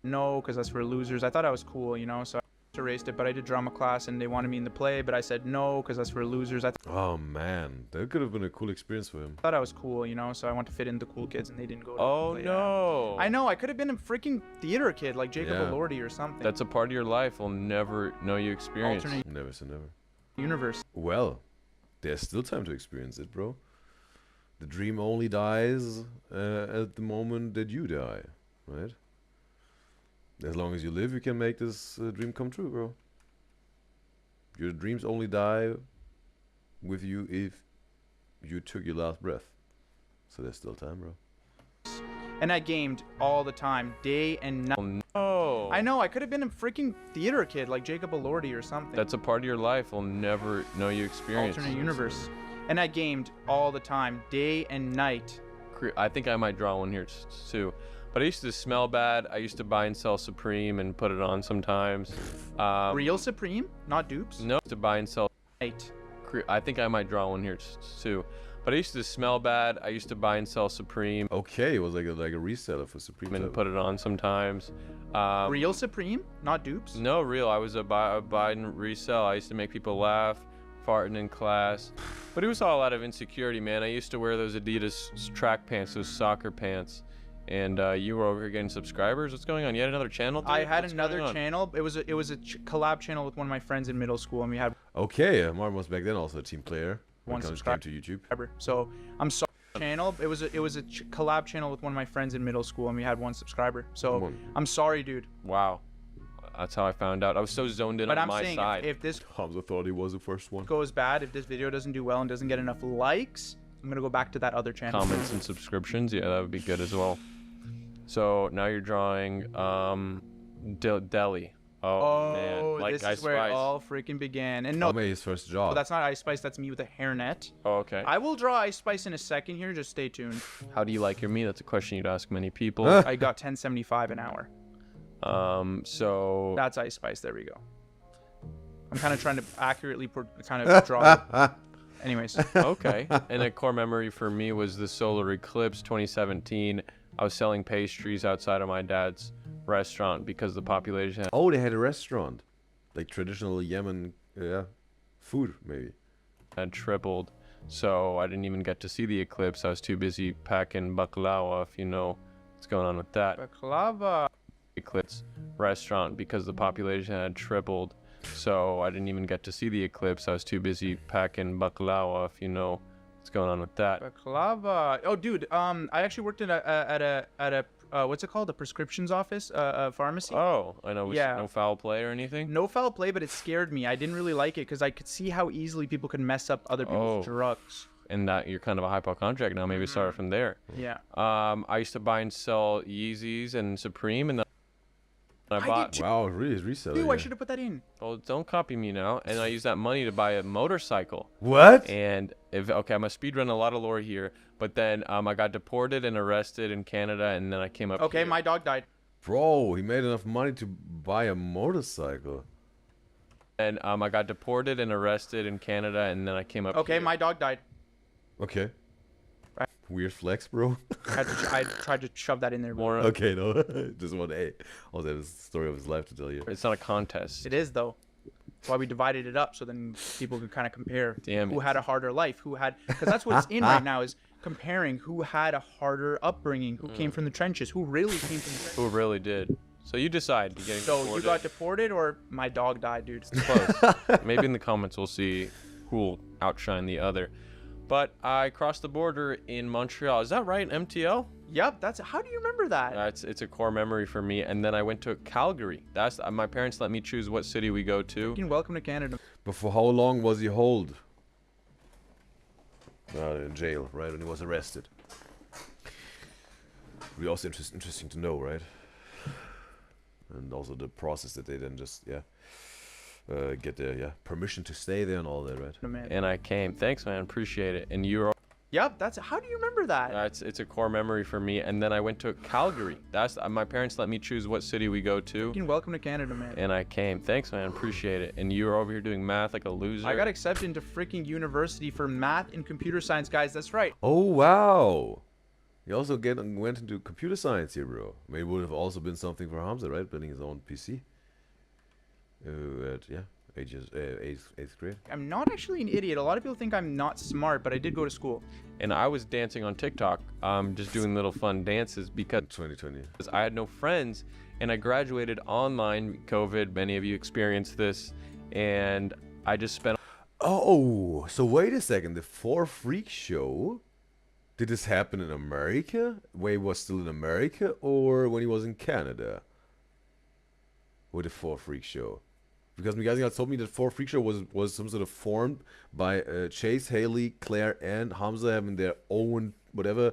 no, because that's for losers. I thought I was cool, you know, so I just erased it, but I did drama class, and they wanted me in the play, but I said no, because that's for losers. I Oh man, that could have been a cool experience for him. thought I was cool, you know, so I want to fit in the cool kids, and they didn't go to Oh the play. no. I know, I could have been a freaking theater kid, like Jacob Yeah. Elordi or something. That's a part of your life we'll never know you experience. Alternate Never say never. universe. Well, there's still time to experience it, bro. The dream only dies at the moment that you die, right? As long as you live, you can make this dream come true, bro. Your dreams only die with you if you took your last breath. So there's still time, bro. And I gamed all the time, day and night. Oh no. I know, I could have been a freaking theater kid, like Jacob Elordi or something. That's a part of your life we'll never know you experience. Alternate universe. And I gamed all the time, day and night. I think I might draw one here too. But I used to smell bad. I used to buy and sell Supreme and put it on sometimes. Real Supreme, not dupes. No, to buy and sell. Night. I think I might draw one here too. But I used to smell bad. I used to buy and sell Supreme Okay, it was like a reseller for Supreme. and type. put it on sometimes. Real Supreme, not dupes. No, real. I was a buy and resell. I used to make people laugh, farting in class. But it was all out of insecurity, man. I used to wear those Adidas track pants, those soccer pants. And you were over here getting subscribers. What's going on? You had another channel? Dude? I had What's another going on? channel. It was a collab channel with one of my friends in middle school, and we had Okay, Martin was back then also a team player. When One it came subscriber. to YouTube. subscriber. So I'm sorry. Channel. It was a collab channel with one of my friends in middle school, and we had one subscriber. So One. I'm sorry, dude. Wow. That's how I found out. I was so zoned in But on I'm my saying side. if this Hamza thought he was the first one. goes bad, if this video doesn't do well and doesn't get enough likes, I'm gonna go back to that other channel. Comments and subscriptions, yeah, that would be good as well. So now you're drawing Delhi. Oh, man, like this Ice is where Spice. it all freaking began. And no, How made his first job? well, that's not Ice Spice. That's me with a hairnet. Oh, okay. I will draw Ice Spice in a second here. Just stay tuned. How do you like your meat? That's a question you'd ask many people. I got 10.75 an hour. So That's Ice Spice. There we go. I'm kind of trying to accurately kind of draw it. Anyways, okay. And a core memory for me was the solar eclipse 2017. I was selling pastries outside of my dad's restaurant because the population Oh, they had a restaurant, like traditional Yemen, food maybe. had tripled. So I didn't even get to see the eclipse. I was too busy packing baklava, if you know what's going on with that. baklava. Eclipse restaurant because the population had tripled. So I didn't even get to see the eclipse. I was too busy packing baklava, if you know what's going on with that. Baklava. Oh, dude. I actually worked at a what's it called? A prescriptions office, a pharmacy. Oh, I know. Yeah. No foul play or anything? No foul play, but it scared me. I didn't really like it because I could see how easily people could mess up other people's drugs. And that you're kind of a hypochondriac now. Maybe start from there. Yeah. I used to buy and sell Yeezys and Supreme, and then I bought. Wow, really reseller. Dude, I yeah. should have put that in. Well, don't copy me now. And I used that money to buy a motorcycle. What? And okay, I'm a speedrun a lot of lore here, but then I got deported and arrested in Canada, and then I came up. Okay, here. my dog died. Bro, he made enough money to buy a motorcycle. And I got deported and arrested in Canada, and then I came up Okay, here. my dog died. Okay. Weird flex, bro. I tried to shove that in there. More, Okay, no. Just one. Hey, also have a story of his life to tell you. It's not a contest. It is though. That's why we divided it up so then people could kind of compare Damn who it. had a harder life, who had, because that's what it's in right now is comparing who had a harder upbringing, who came from the trenches, who really came from the trenches. Who really did. So you decide. You're getting So deported. you got deported or my dog died, dude? Close. Maybe in the comments we'll see who will outshine the other. But I crossed the border in Montreal. Is that right, MTL? Yep, that's, how do you remember that? It's a core memory for me. And then I went to Calgary. That's my parents let me choose what city we go to. Welcome to Canada. But for how long was he held? In jail, right? When he was arrested. Be also interesting to know, right? And also the process that they then just get the permission to stay there and all that, right? And I came. Thanks, man. Appreciate it. And you're. Yep, that's, how do you remember that? It's a core memory for me. And then I went to Calgary. That's my parents let me choose what city we go to. Welcome to Canada, man. And I came. Thanks, man. Appreciate it. And you were over here doing math like a loser. I got accepted into freaking university for math and computer science, guys. That's right. Oh wow! You also went into computer science here, bro. Maybe it would have also been something for Hamza, right? Building his own PC. Eighth grade. I'm not actually an idiot. A lot of people think I'm not smart, but I did go to school. And I was dancing on TikTok, just doing little fun dances because 2020. I had no friends, and I graduated online. COVID, many of you experienced this, and I just spent. Oh, so wait a second. The 4 Freak Show. Did this happen in America? When he was still in America, or when he was in Canada? With the 4 Freak Show. Because you guys told me that 4 Freak Show was some sort of formed by Chase, Haley, Claire, and Hamza having their own whatever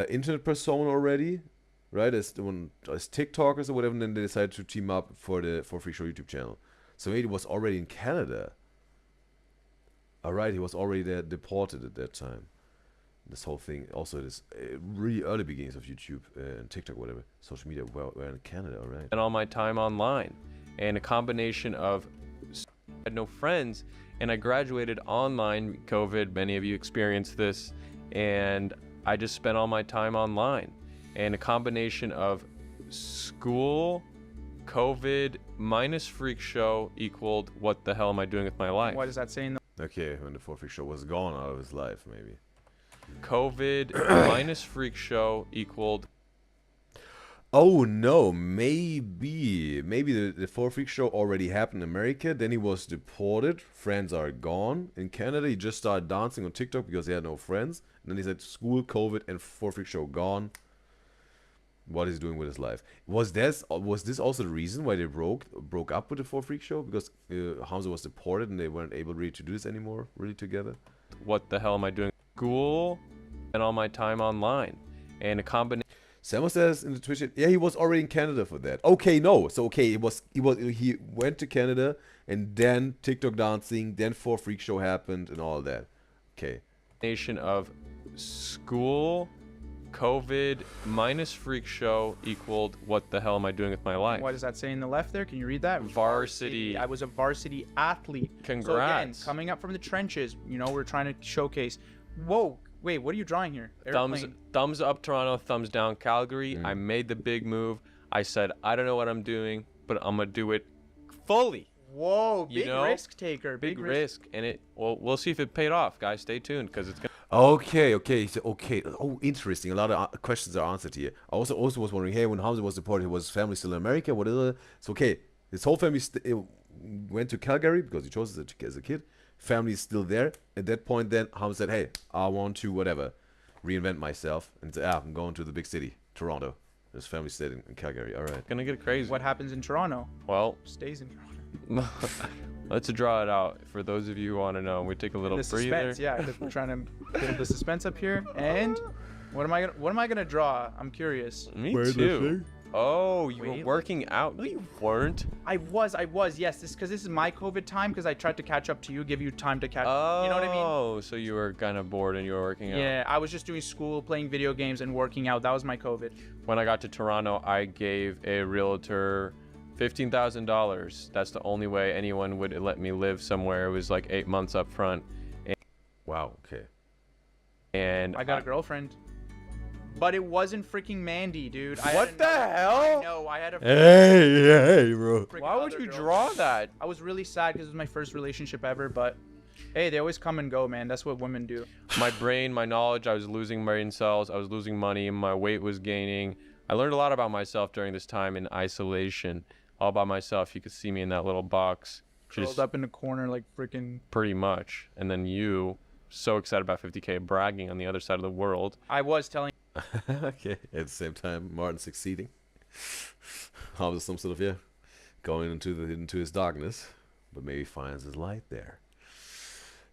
internet persona already, right? As TikTokers or whatever, and then they decided to team up for the 4 Freak Show YouTube channel. So maybe it was already in Canada. Alright, he was already there, deported at that time. This whole thing, also this really early beginnings of YouTube and TikTok, whatever, social media, were in Canada, alright. And all my time online. And a combination of I had no friends, and I graduated online. COVID, many of you experienced this, and I just spent all my time online. And a combination of school, COVID, minus Freak Show equaled what the hell am I doing with my life? What does that say in the... Okay, when the 4 Freak Show was gone out of his life, maybe. COVID minus Freak Show equaled. Oh no, maybe the 4 Freak Show already happened in America, then he was deported, friends are gone. In Canada, he just started dancing on TikTok because he had no friends. And then he said school, COVID, and 4 Freak Show gone. What he's doing with his life. Was this also the reason why they broke up with the 4 Freak Show? Because Hamza was deported and they weren't able really to do this anymore, really together? What the hell am I doing? School and all my time online. And a combination. Samuel says in the Twitch chat, yeah, he was already in Canada for that. Okay, no. So okay, he went to Canada and then TikTok dancing, then 4 Freak Show happened and all that. Okay. Nation of school, COVID, minus Freak Show equaled what the hell am I doing with my life? What does that say in the left there? Can you read that? Varsity. I was a varsity athlete. Congrats. So again, coming up from the trenches, we're trying to showcase. Whoa, wait, what are you drawing here? Thumbs up Toronto, thumbs down Calgary. I made the big move. I said, I don't know what I'm doing, but I'm going to do it fully. Whoa, big risk taker. Big risk. And we'll see if it paid off, guys. Stay tuned because it's going to. Okay. Oh, interesting. A lot of questions are answered here. I also was wondering, hey, when Hamza was deported, was his family still in America? What is it? So, okay, his whole family went to Calgary because he chose it as a kid. Family is still there. At that point, then Hamza said, hey, I want to, whatever, reinvent myself. And said, I'm going to the big city, Toronto. His family stayed in Calgary. All right. Gonna get crazy. What happens in Toronto? Well, stays in Toronto. Let's draw it out for those of you who want to know. We take a little breather. Suspense, yeah, because we're trying to build the suspense up here. And what am I gonna draw? I'm curious. Me too. Oh, you were working out? No, you weren't. I was. Yes, this is my COVID time because I tried to catch up to you, give you time to catch up. You know what I mean? Oh, so you were kind of bored and you were working out. Yeah, I was just doing school, playing video games, and working out. That was my COVID. When I got to Toronto, I gave a realtor $15,000. That's the only way anyone would let me live somewhere. It was like 8 months up front. Wow. Okay. And I got a girlfriend. But it wasn't freaking Mandy, dude. What the hell? No, I had a. Hey, bro. Why would you draw that? I was really sad because it was my first relationship ever, but hey, they always come and go, man. That's what women do. My brain, my knowledge, I was losing brain cells. I was losing money. My weight was gaining. I learned a lot about myself during this time in isolation. All by myself. You could see me in that little box. Curled up in the corner like freaking. Pretty much. And then you, so excited about 50K, bragging on the other side of the world. I was telling. Okay. At the same time, Martin succeeding. How was some sort of going into his darkness, but maybe finds his light there.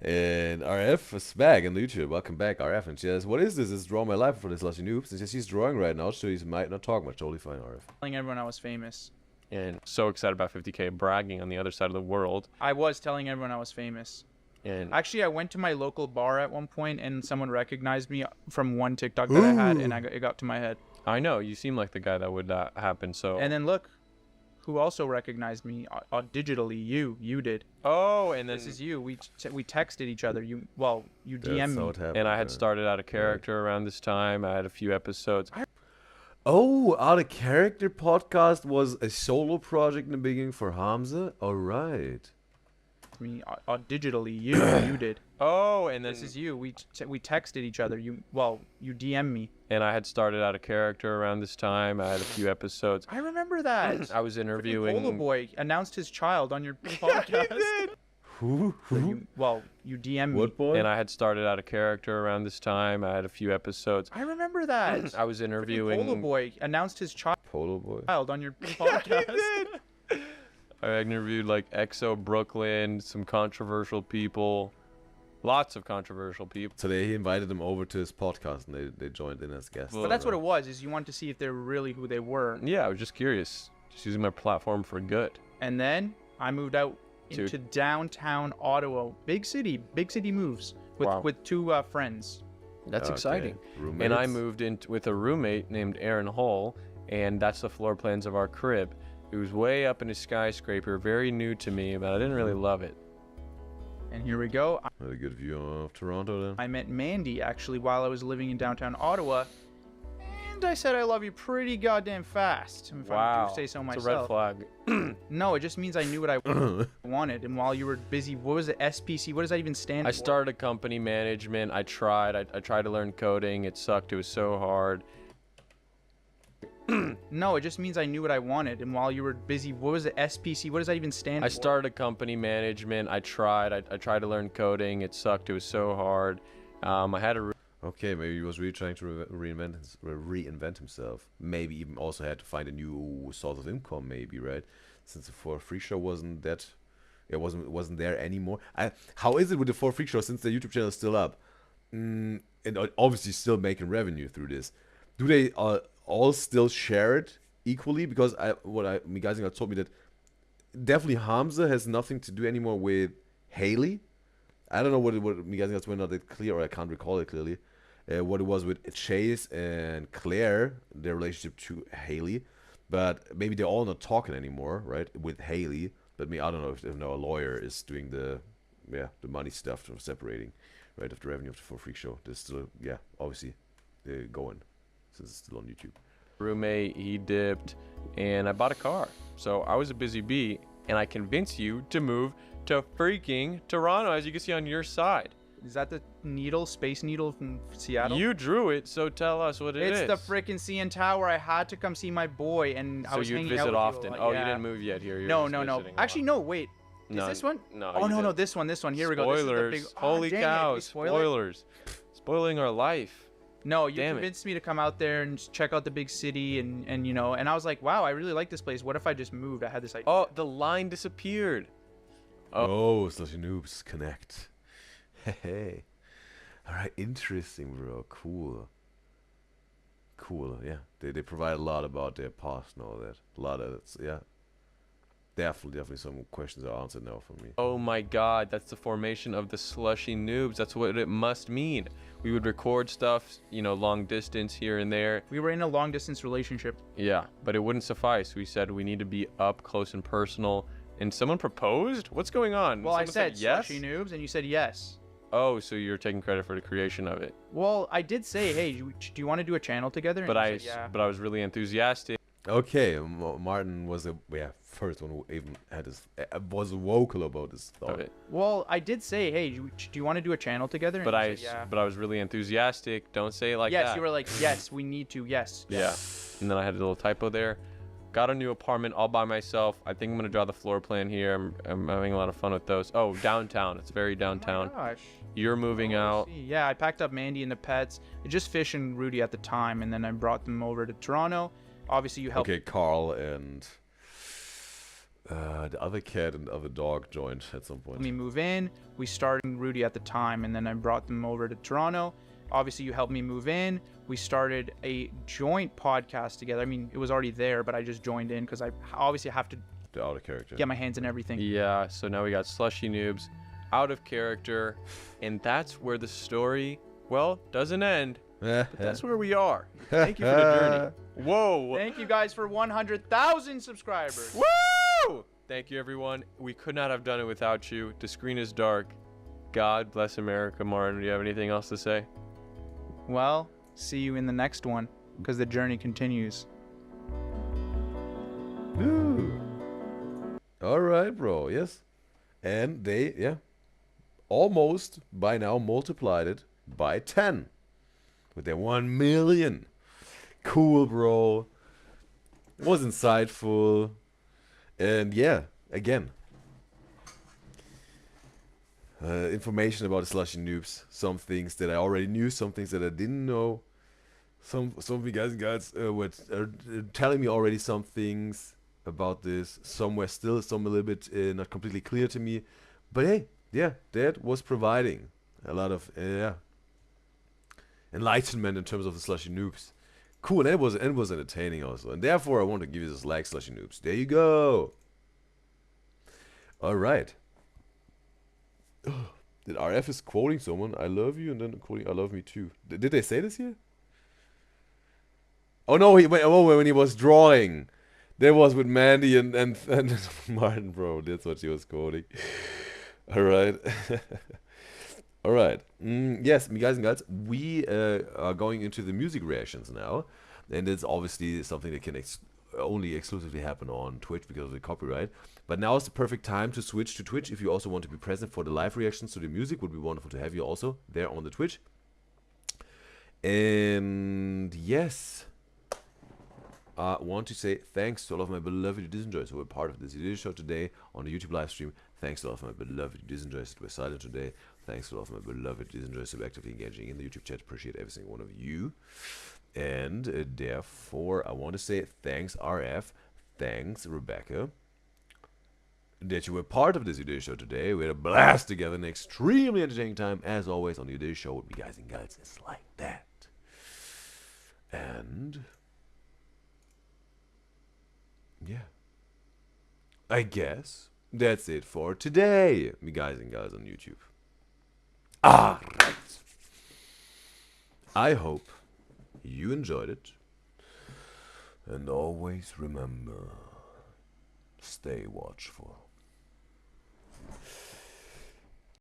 And RF is back on YouTube. Welcome back, RF. And she says, "What is this? It's Draw My Life for the Slushy Noobz." And she's drawing right now, so he might not talk much. Totally fine, RF. Telling everyone I was famous. And so excited about 50K, bragging on the other side of the world. I was telling everyone I was famous. And actually, I went to my local bar at one point, and someone recognized me from one TikTok that I had, and it got to my head. I know, you seem like the guy that would happen, so... And then look, who also recognized me digitally? You did. Oh, and then... This is you. We texted each other. You DM'd me. And I had started out a character around this time. I had a few episodes. Oh, Out of Character podcast was a solo project in the beginning for Hamza? Alright. Me digitally. You did. Oh, and then this is you. We texted each other. You DM'd me. And I had started out a character around this time. I had a few episodes. I remember that. I was interviewing. Polo Boy announced his child on your podcast. Yeah, he did. Who? You DM'd me. What boy? And I had started out a character around this time. I had a few episodes. I remember that. I was interviewing. Polo Boy announced his child. Polo Boy. On your podcast. Yeah, he did. I interviewed like EXO Brooklyn, some controversial people, lots of controversial people. So he invited them over to his podcast, and they joined in as guests. But that's what it was. Is you wanted to see if they were really who they were. Yeah, I was just curious, just using my platform for good. And then I moved out into downtown Ottawa, big city moves with two friends. That's exciting. Roommates. And I moved in with a roommate named Aaron Hull, and that's the floor plans of our crib. It was way up in a skyscraper, very new to me, but I didn't really love it. And here we go. Had a good view of Toronto then. I met Mandy actually while I was living in downtown Ottawa, and I said I love you pretty goddamn fast. If I do say so myself. It's a red flag. No, it just means I knew what I wanted. And while you were busy, what was it? SPC? What does that even stand for? I started company management. I tried to learn coding. It sucked. It was so hard. No, it just means I knew what I wanted. And while you were busy, what was it? SPC? What does that even stand for? I started company management. I tried to learn coding. It sucked. It was so hard. I had a... Okay, maybe he was really trying to reinvent himself. Maybe even also had to find a new source of income, maybe, right? Since the For Free Show wasn't that... It wasn't there anymore. How is it with the For Free Show since the YouTube channel is still up? And obviously still making revenue through this. Do they... all still share it equally? Because Udyzyz told me that definitely Hamza has nothing to do anymore with Haley. I don't know what Udyzyz were not that clear, or I can't recall it clearly. What it was with Chase and Claire, their relationship to Haley, but maybe they're all not talking anymore, right? With Haley, but I don't know if a lawyer is doing the money stuff for separating, right, of the revenue of the For Free Show. There's still obviously going. Since it's still on YouTube. Roommate, he dipped, and I bought a car. So I was a busy bee, and I convinced you to move to freaking Toronto, as you can see on your side. Is that the Space Needle from Seattle? You drew it, so tell us what it is. It's the freaking CN Tower. I had to come see my boy, and I was hanging out with you. So you'd visit often. You you didn't move yet here. No. Actually, no, wait. Is this one? No. Oh, no, this one. Here we go. Spoilers. This is the big... Holy cow, spoilers. Spoiling our life. No, you convinced me to come out there and check out the big city, and I was like, wow, I really like this place. What if I just moved? I had this idea. Oh, the line disappeared. Oh, Slushy Noobz connect. Hey. All right, interesting, bro. Cool. Yeah. They provide a lot about their past and all that. A lot of it's definitely some questions are answered now for me. Oh my god, that's the formation of the Slushy Noobz. That's what it must mean. We would record stuff, you know, long distance here and there. We were in a long distance relationship. Yeah, but it wouldn't suffice. We said we need to be up close and personal. And someone proposed? What's going on? Well, Someone I said yes. Slushy Noobz, and you said yes. Oh, so you're taking credit for the creation of it. Well, I did say, hey, do you want to do a channel together? And But you said, yeah. but I was really enthusiastic. Okay, Martin was the first one who even had his was vocal about his thought. Well, I did say, hey, do you want to do a channel together? But and you said, yeah. but I was really enthusiastic. Don't say it like yes, that. you were like, yes, we need to, yes. Yeah. And then I had a little typo there. Got a new apartment all by myself. I think I'm gonna draw the floor plan here. I'm having a lot of fun with those. Oh, downtown. It's very downtown. Oh my gosh. You're moving out. Yeah, I packed up Mandy and the pets. Just Fish and Rudy at the time, and then I brought them over to Toronto. Obviously, you helped. Okay, Carl and the other cat and the other dog joined at some point. Let me move in. We started Rudy at the time, and then I brought them over to Toronto. Obviously, you helped me move in. We started a joint podcast together. I mean, it was already there, but I just joined in because I obviously have to out of character. Get my hands in everything. Yeah, so now we got Slushy Noobz, out of character, and that's where the story, well, doesn't end. But that's where we are. Thank you for the journey. Whoa. Thank you guys for 100,000 subscribers. Woo! Thank you, everyone. We could not have done it without you. The screen is dark. God bless America. Martin, do you have anything else to say? Well, see you in the next one, because the journey continues. Ooh. All right, bro. Yes. And they, yeah, almost by now multiplied it by 10 with their 1 million. Cool, bro. Was insightful. And yeah, again, information about the Slushy Noobz. Some things that I already knew, some things that I didn't know. Some of you guys were telling me already some things about this. Some were still a little bit not completely clear to me. But hey, yeah, that was providing a lot of enlightenment in terms of the Slushy Noobz. Cool, and it was entertaining also. And therefore I want to give you this like, Slushy Noobz. There you go. Alright. Did RF is quoting someone, I love you, and then quoting I love me too. Did they say this here? Oh no, when he was drawing. That was with Mandy and Martin, bro. That's what she was quoting. Alright. Alright. Yes, me guys and girls, we are going into the music reactions now. And it's obviously something that can only exclusively happen on Twitch because of the copyright. But now is the perfect time to switch to Twitch if you also want to be present for the live reactions to the music. Would be wonderful to have you also there on the Twitch. And yes, I want to say thanks to all of my beloved Udyzyz enjoyers who were part of this Udyzyz show today on the YouTube live stream. Thanks to all of my beloved Udyzyz enjoyers that were silent today. Thanks to all of my beloved Udyzyz enjoyers who were actively engaging in the YouTube chat. Appreciate every single one of you. And therefore, I want to say thanks, RF. Thanks, Rebecca, that you were part of this Udyzyz show today. We had a blast together, an extremely entertaining time, as always, on the Udyzyz show with me guys and girls. It's like that. And yeah, I guess that's it for today, me guys and girls on YouTube. Right. I hope you enjoyed it. And always remember, stay watchful.